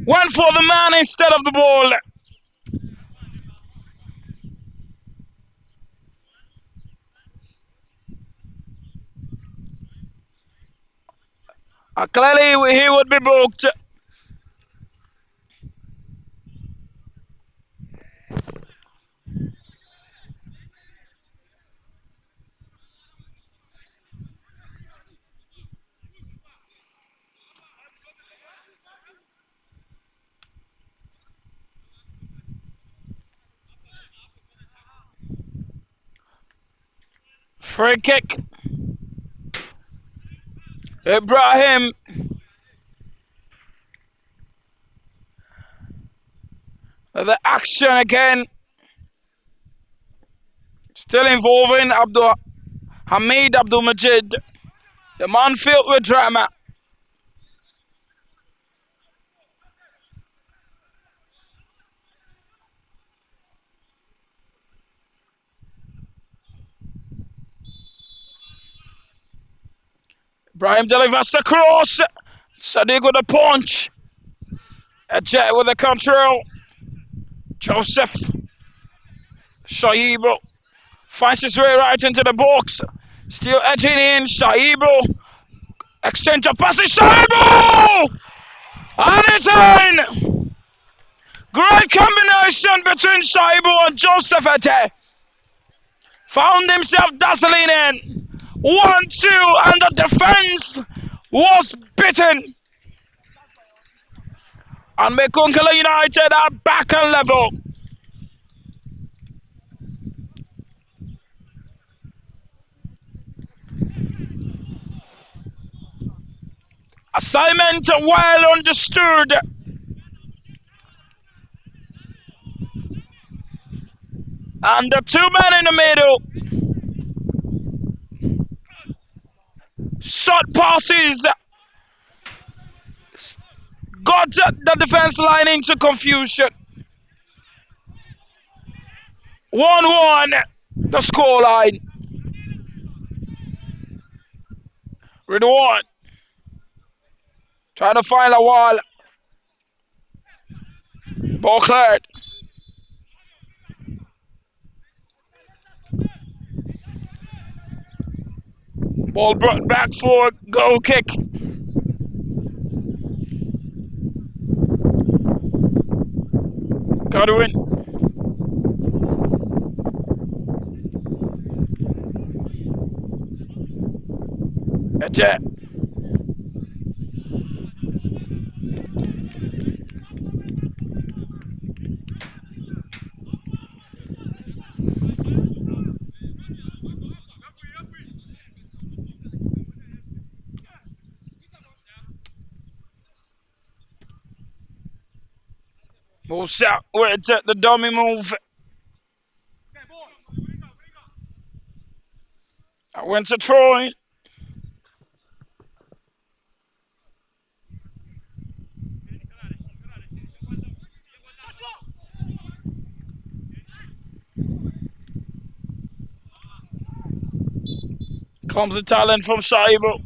Went for the man instead of the ball. Clearly he would be booked. Free kick. Ibrahim. The action again. Still involving Hamid Abdul Majid. The man filled with drama. Ibrahim delivers the cross. Sadiq with a punch. A jet with a control. Joseph Shaibu finds his way right into the box. Still edging in. Shaibu. Exchange of passes. Shaibu! And it's in! Great combination between Shaibu and Joseph Ete. Found himself dazzling in. 1-2, and the defense was bitten. And MAI Kunkele United are back on level. Assignment well understood. And the two men in the middle. Short passes. Got the defense line into confusion. 1-1. The scoreline. Ridwan trying to find a wall. Ball cleared. Ball brought back for goal kick. Godwin. Eject. Moves out. Wait, the dummy move. I went to throwing. Comes the talent from Shaibu.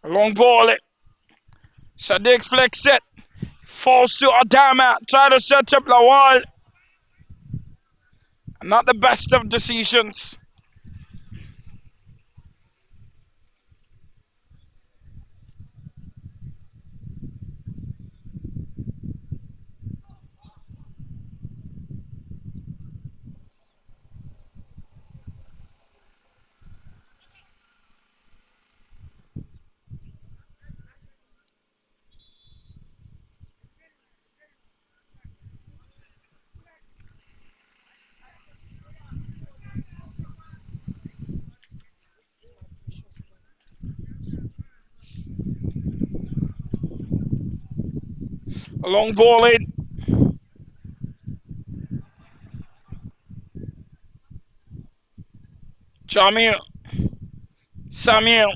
Long ball. Sadiq flex it. Falls to Adama. Try to set up the wall. Not the best of decisions. A long ball in. Jamil. Samuel.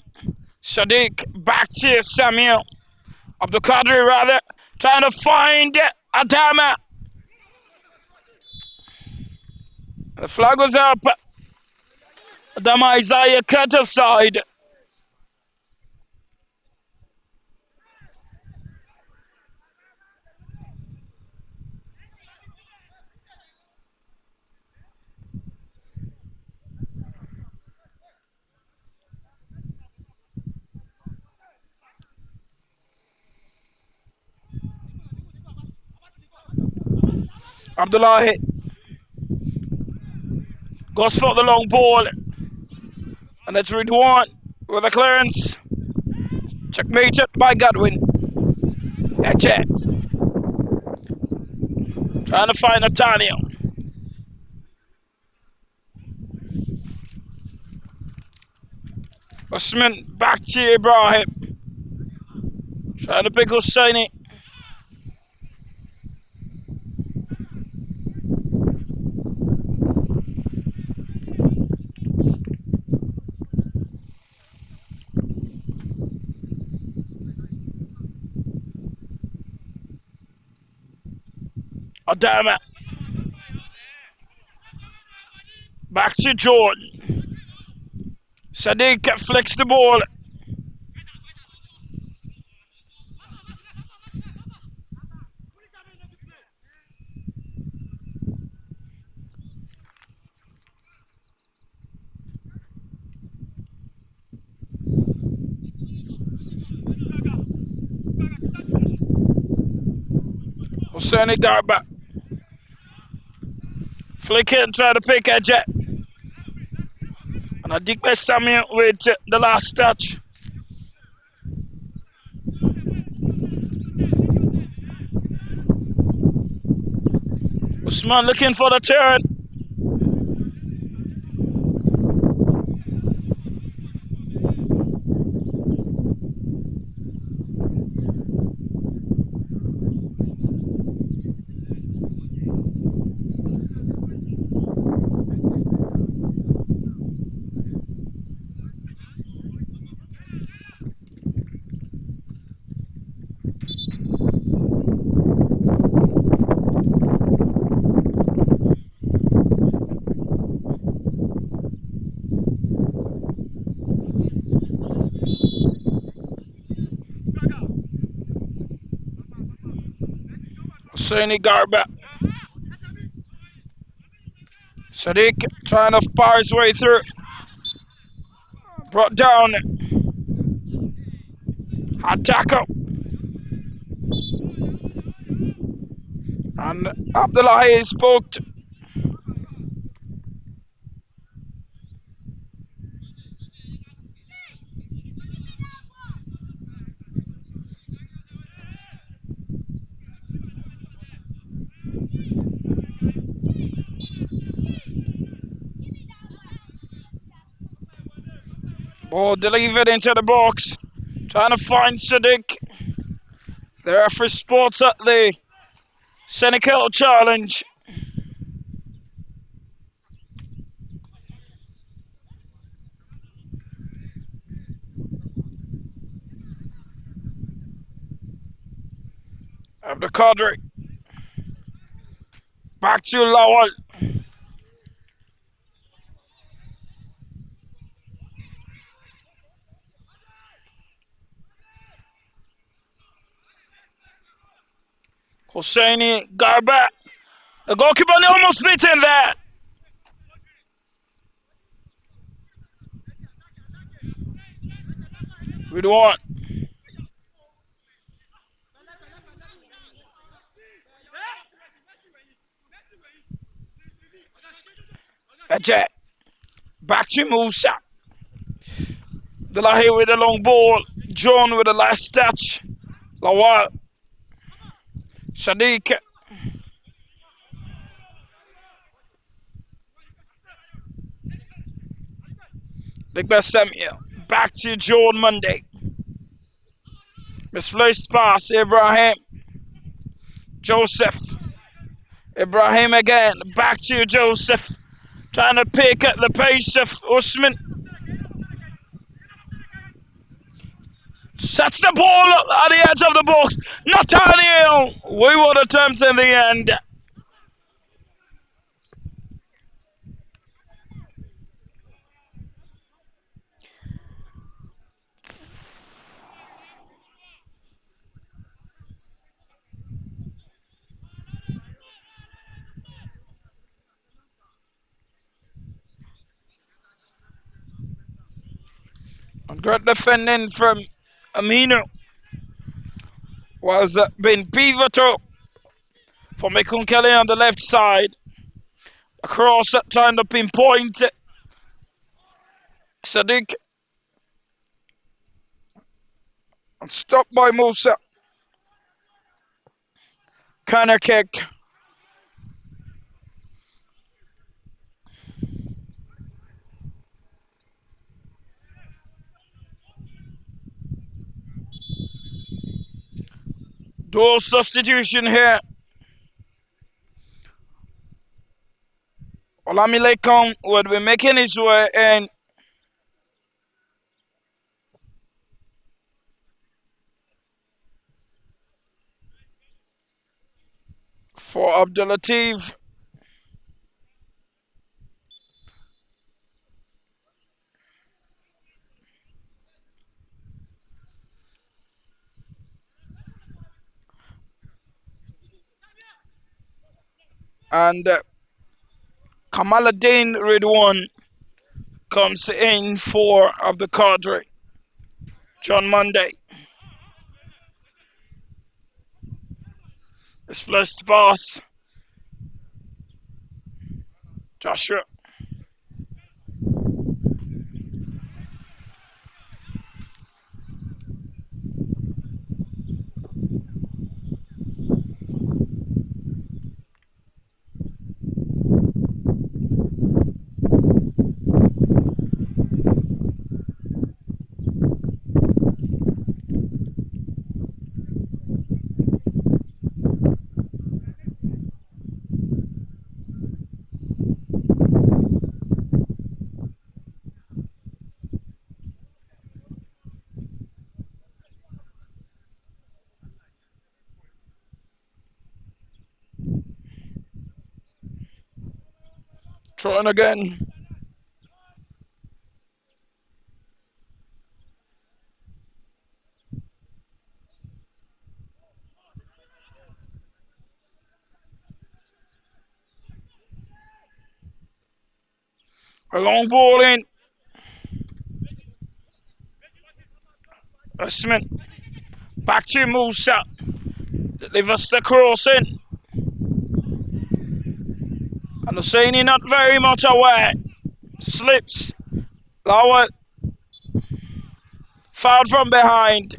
Sadiq. Back to Samuel. Abdul Qadir rather. Trying to find Adama. The flag was up. Adama Isaiah cut offside. Abdullahi goes for the long ball. And it's Ridwan with a clearance. Checkmated by Godwin. Eche. Trying to find Nathaniel. Osman back to Ibrahim. Trying to pick Husseini. Adama. Back to Jordan. Sadiq flicks the ball. Husseini Darba. Flick it and try to pick a jet. And I think that's Samuel with the last touch. Usman looking for the turn. Husseini Garba. Sadiq trying to bar his way through. Brought down. Hard tackle. And Abdullahi is poked. Ball delivered into the box. Trying to find Sadiq. The referee spots at the Senegal challenge. Abdul Qadri. Back to Lawal. Husseini Garba. The goalkeeper almost beaten there. With one. Ajay. Back to Musa. Delahi with a long ball. John with the last touch. Lawal. Sadiq. Big best Samuel. Back to John Monday. Misplaced pass. Ibrahim. Joseph. Ibrahim again. Back to Joseph. Trying to pick at the pace of Usman. Sets the ball at the edge of the box. Nathaniel. We would attempt in the end. And great defending from Aminu was been pivotal for MAI KUNKELE on the left side. Across trying to pinpoint Sadiq. And stopped by Musa. Corner kick. Dual substitution here. Olamilekan would be making his way in. For Abdulatif. And Kamaluddin Ridwan comes in for Abdul Qadri. John Monday. Displaced pass. Joshua. Trying again. A long ball in. Usman. Back to Musa. Delivers the cross in. And Husseini not very much aware. Slips. Lower. Foul from behind.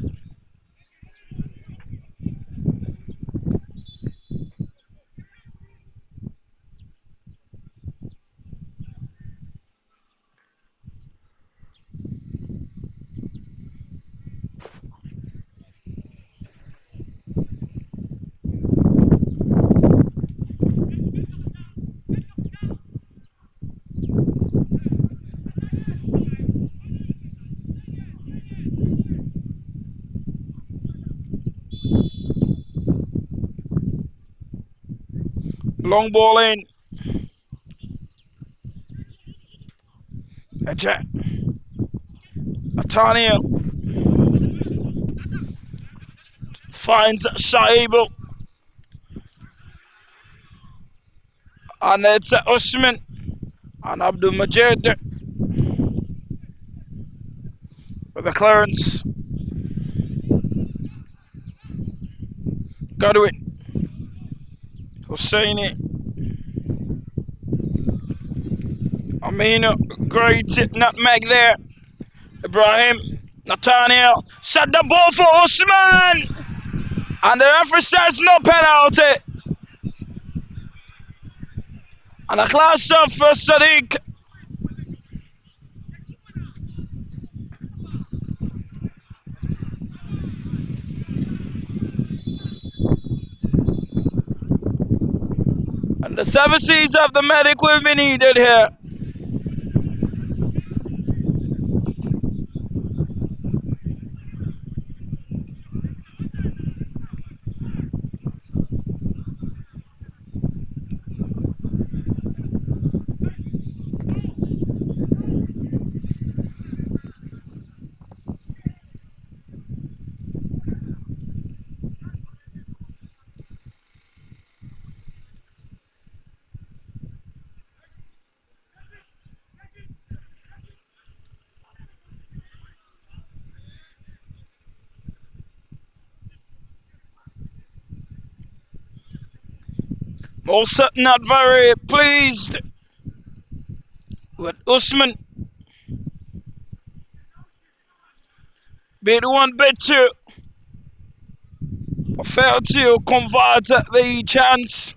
Long ball in. Atania finds Shaibu. And it's Usman and Abdul Majid with the clearance. Godwin. Husseini. Aminu. Great nutmeg there. Ibrahim. Nathaniel. Set the ball for Usman. And the referee says no penalty. And a class of for Sadiq. And the services of the medic will be needed here. Also not very pleased with Usman. Bit one, bit two. Failed to convert the chance.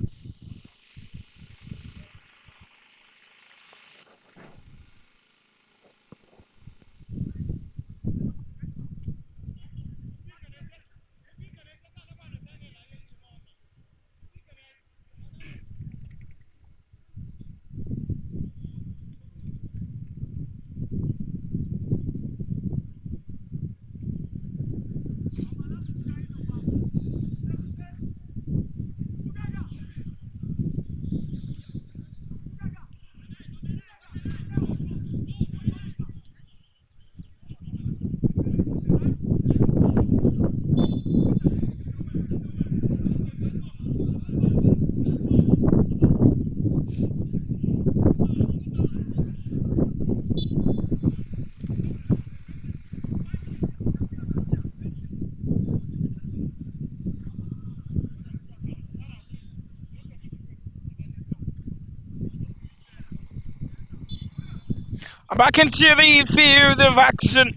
Back into the field of action.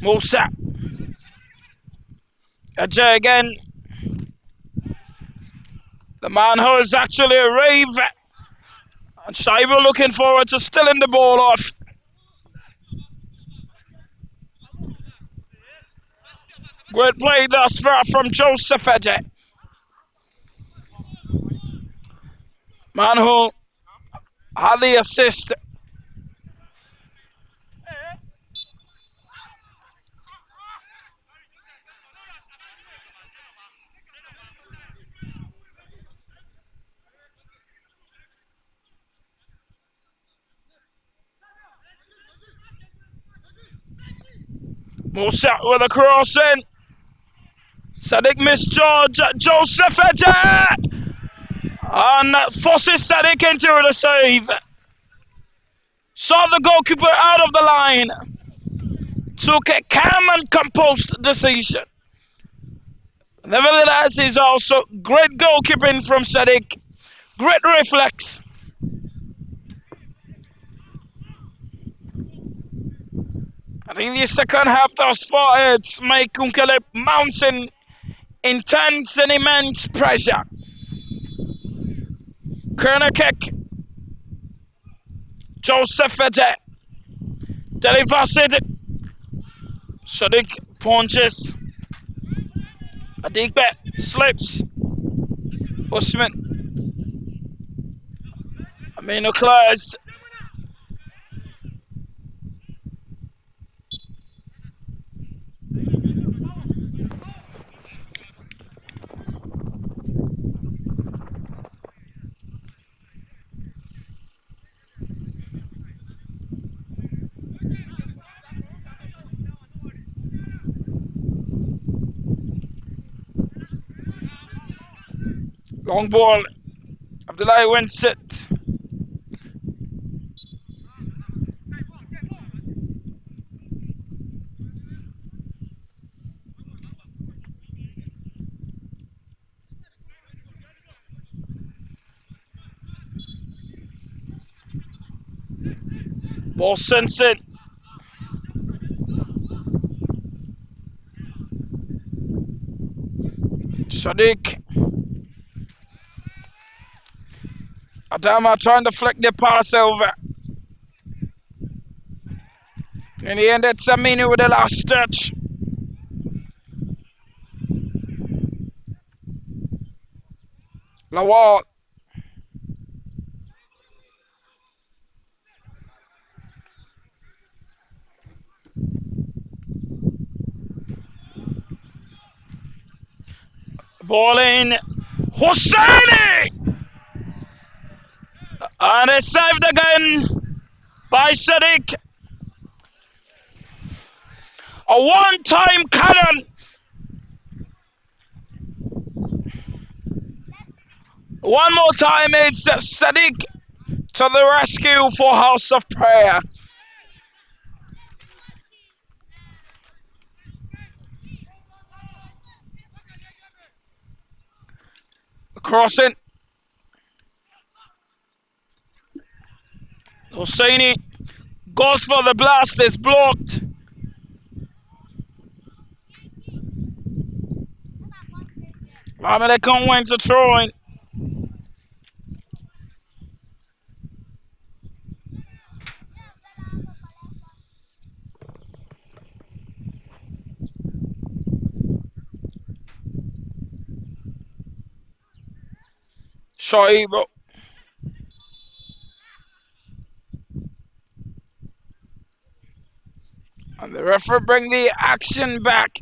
Musa. Ajay again. The man who is actually a rave. And Shaibu looking forward to stealing the ball off. Great play thus far from Joseph Ajay. Man who had the assist. Musa with a cross in. Sadiq misjudged Joseph Ajay. And forces Sadiq into the save. Saw the goalkeeper out of the line. Took a calm and composed decision. Nevertheless, he's also great goalkeeping from Sadiq. Great reflex. And in the second half thus far, it's MAI Kunkele mounting intense and immense pressure. Corner kick. Joseph Fede delivers it. Sadiq punches. Adigbe slips. Usman. Amino clears. Long ball. Abdullahi wins it. Ball sends it. Sadiq. Adama trying to flick the pass over. In the end, it's Aminu with the last touch. Lawal. Ball in. Hosseini! And it's saved again by Sadiq. A one-time cannon. One more time, it's Sadiq to the rescue for House of Prayer. Crossing. Hosseini goes for the blast, it's blocked. Lamine wins the throwing. Shoibo. And the referee bring the action back.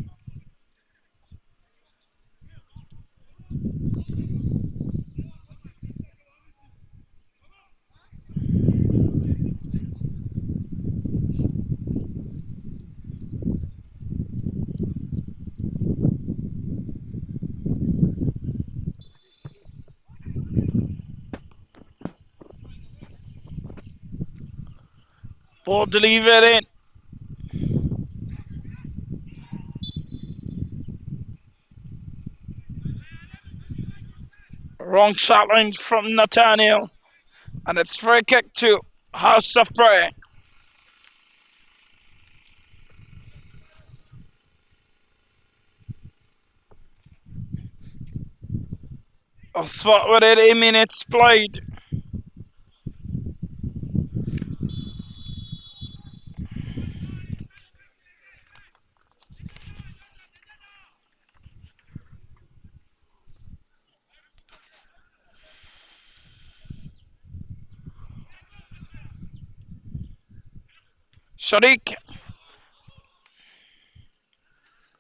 Ball delivered in. Wrong challenge from Nathaniel. And it's free kick to House of Prayer. A spot with 8 minutes played. Sadiq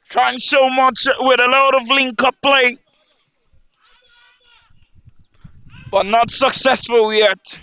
trying so much with a lot of link-up play, but not successful yet.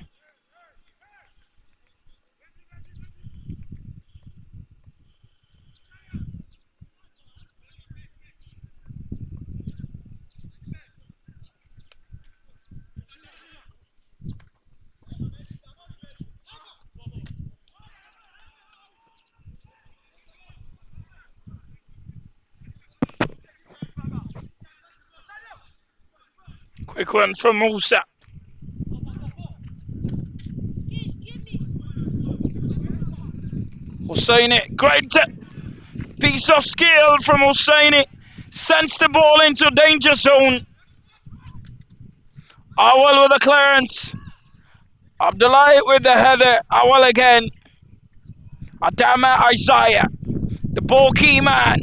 Quick one from Musa. Hosseini, great piece of skill from Hosseini. Sends the ball into danger zone. Awal with the clearance. Abdullahi with the header. Awal again. Adama Isaiah, the ball key man.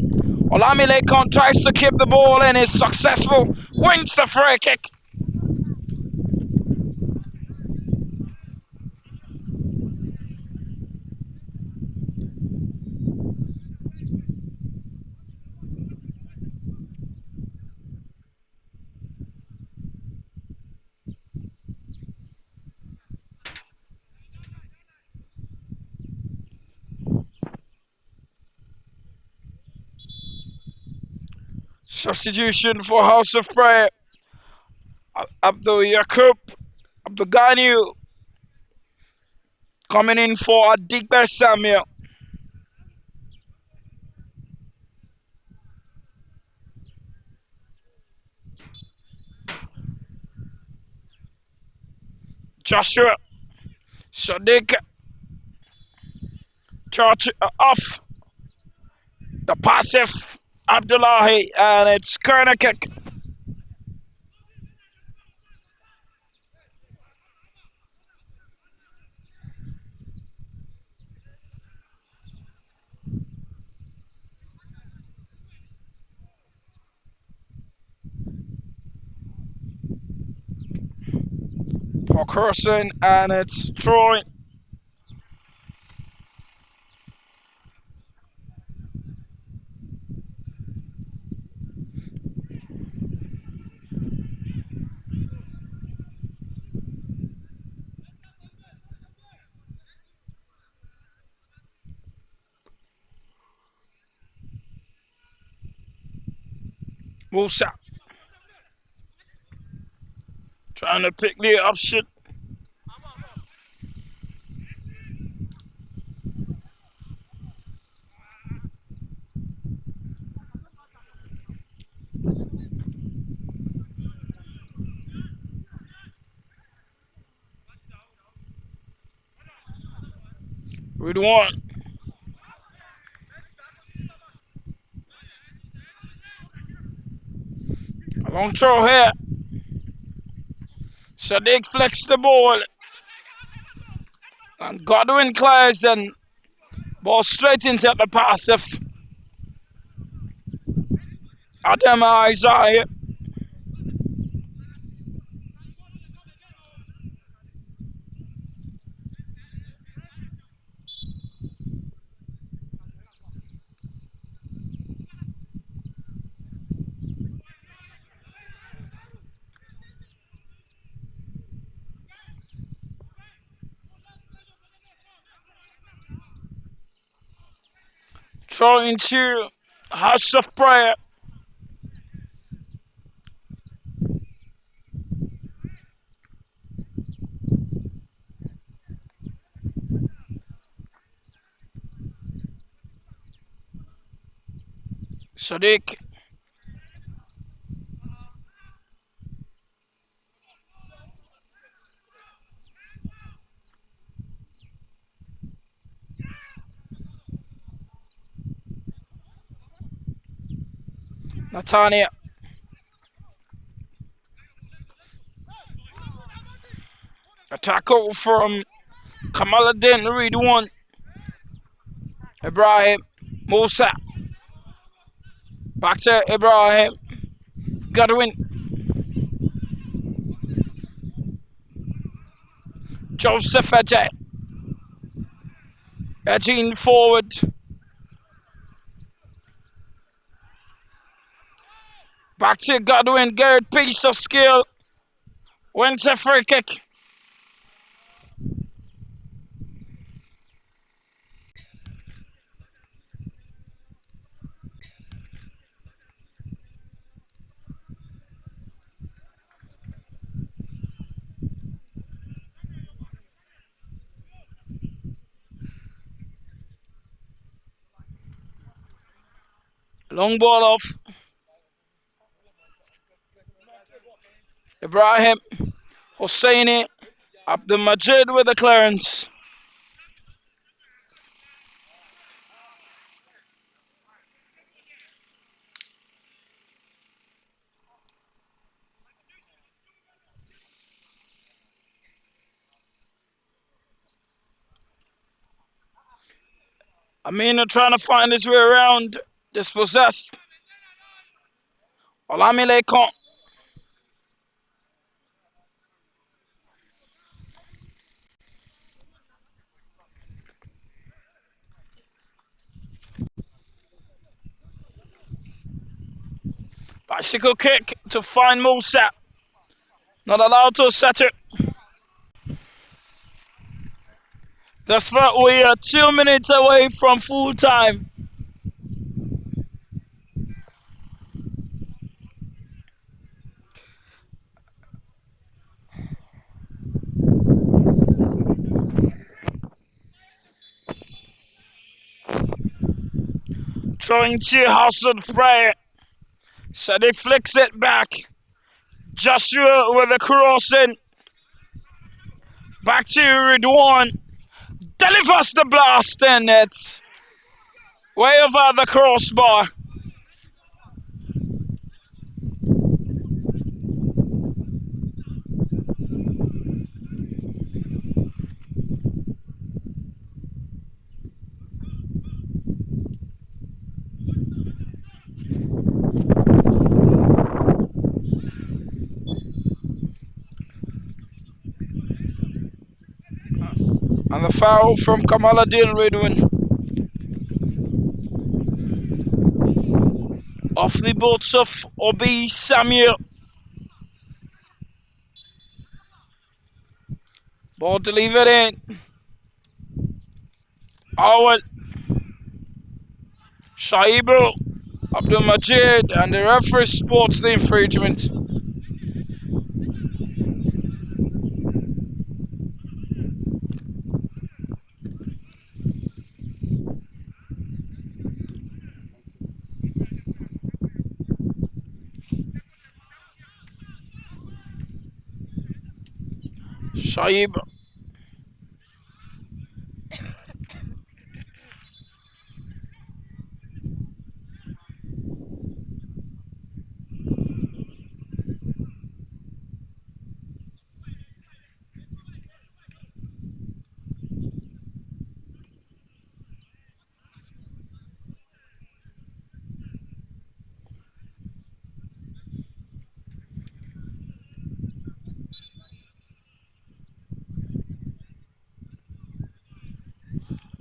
Olamilekon tries to keep the ball and is successful. Wins the free kick. Substitution for House of Prayer. Abdul Yakub, Abdul Ghani coming in for Adigbe Samuel. Joshua Sadiq charge off the passive Abdullahi, and it's corner kick. For crossing, and it's throwing. Musa trying to pick the option. With one. A long throw here. Sadiq flicks the ball. And Godwin clears and ball straight into the path of Adam Isaiah. Throw into House of Prayer. Sadiq. Natania. A tackle from Kamaluddin Ridwan. Ibrahim. Musa. Back to Ibrahim. Godwin. Joseph edging forward. Back to Godwin. Good piece of skill. Wins a free kick. Long ball off. Ibrahim Hosseini Abdul Majid with the clearance. Amina trying to find his way around. Dispossessed. Olamile Khan. Bicycle kick to find Musa. Not allowed to set it. That's what we are 2 minutes away from full time. Throwing to Hassan Frey. So they flicks it back. Joshua with a crossing. Back to Ridwan. Delivers the blast and it's way over the crossbar. And the foul from Kamaluddin Ridwan. Off the boots of Obi Samuel. Ball delivered in. Awal. Shaibu. Abdul Majid. And the referee sports the infringement. Shaibu.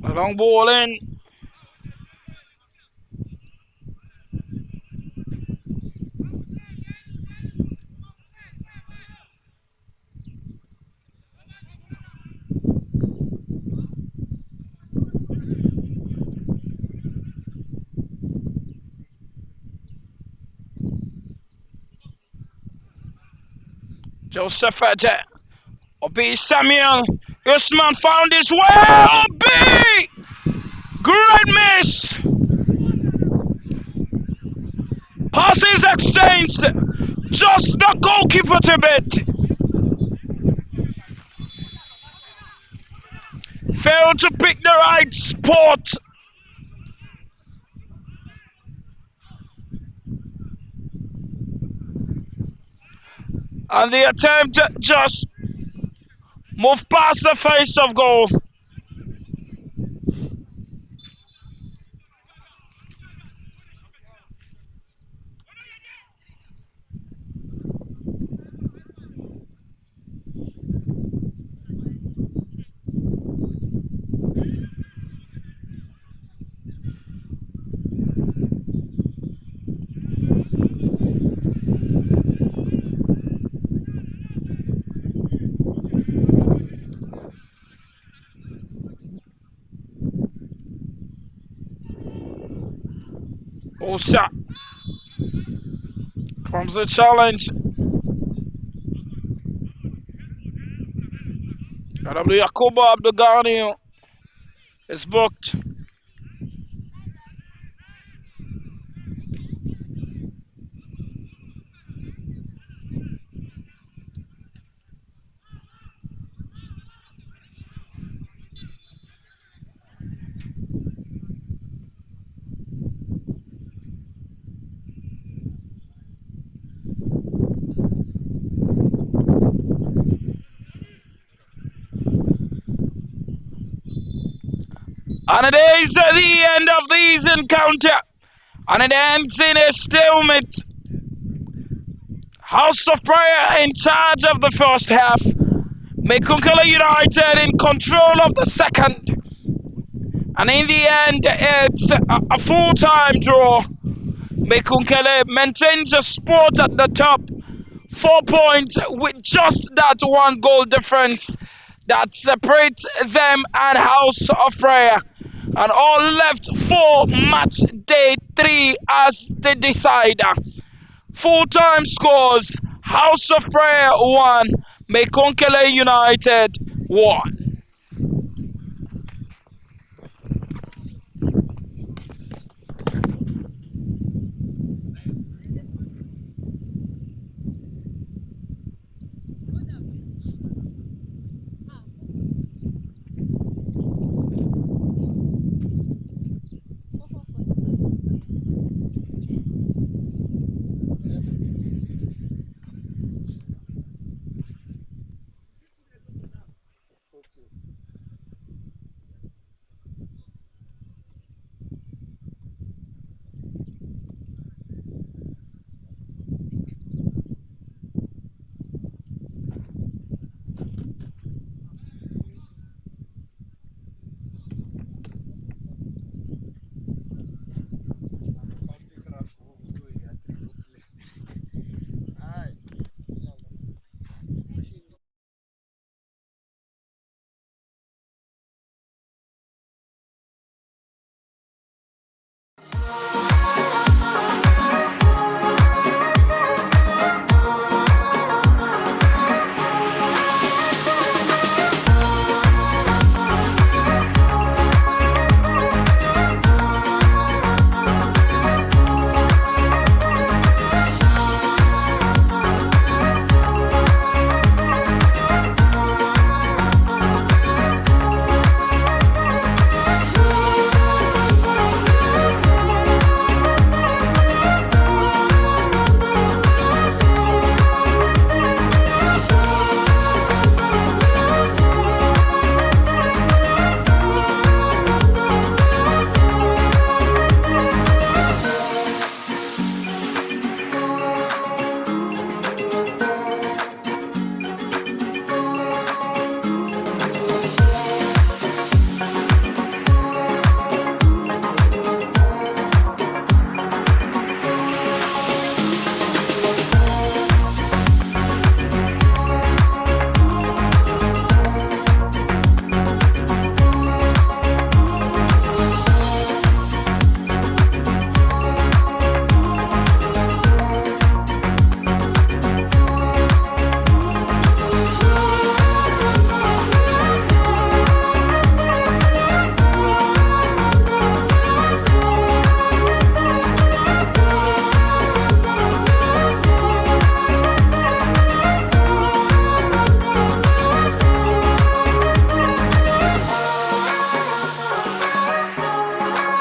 A long ball in. Joseph Ajay. Obi Samuel. Usman found his way. Obi! Great miss. Passes exchanged. Just the goalkeeper to bit. Failed to pick the right spot. And the attempt just moved past the face of goal. Osa comes the challenge. W. Yakuba Abdugani is booked. And it is the end of this encounter. And it ends in a stalemate. House of Prayer in charge of the first half. MAI KUNKELE United in control of the second. And in the end, it's a full-time draw. MAI KUNKELE maintains a spot at the top. 4 points with just that one goal difference that separates them and House of Prayer. And all left for match day 3 as the decider. Full-time scores: House of Prayer 1, MAI KUNKELE United 1.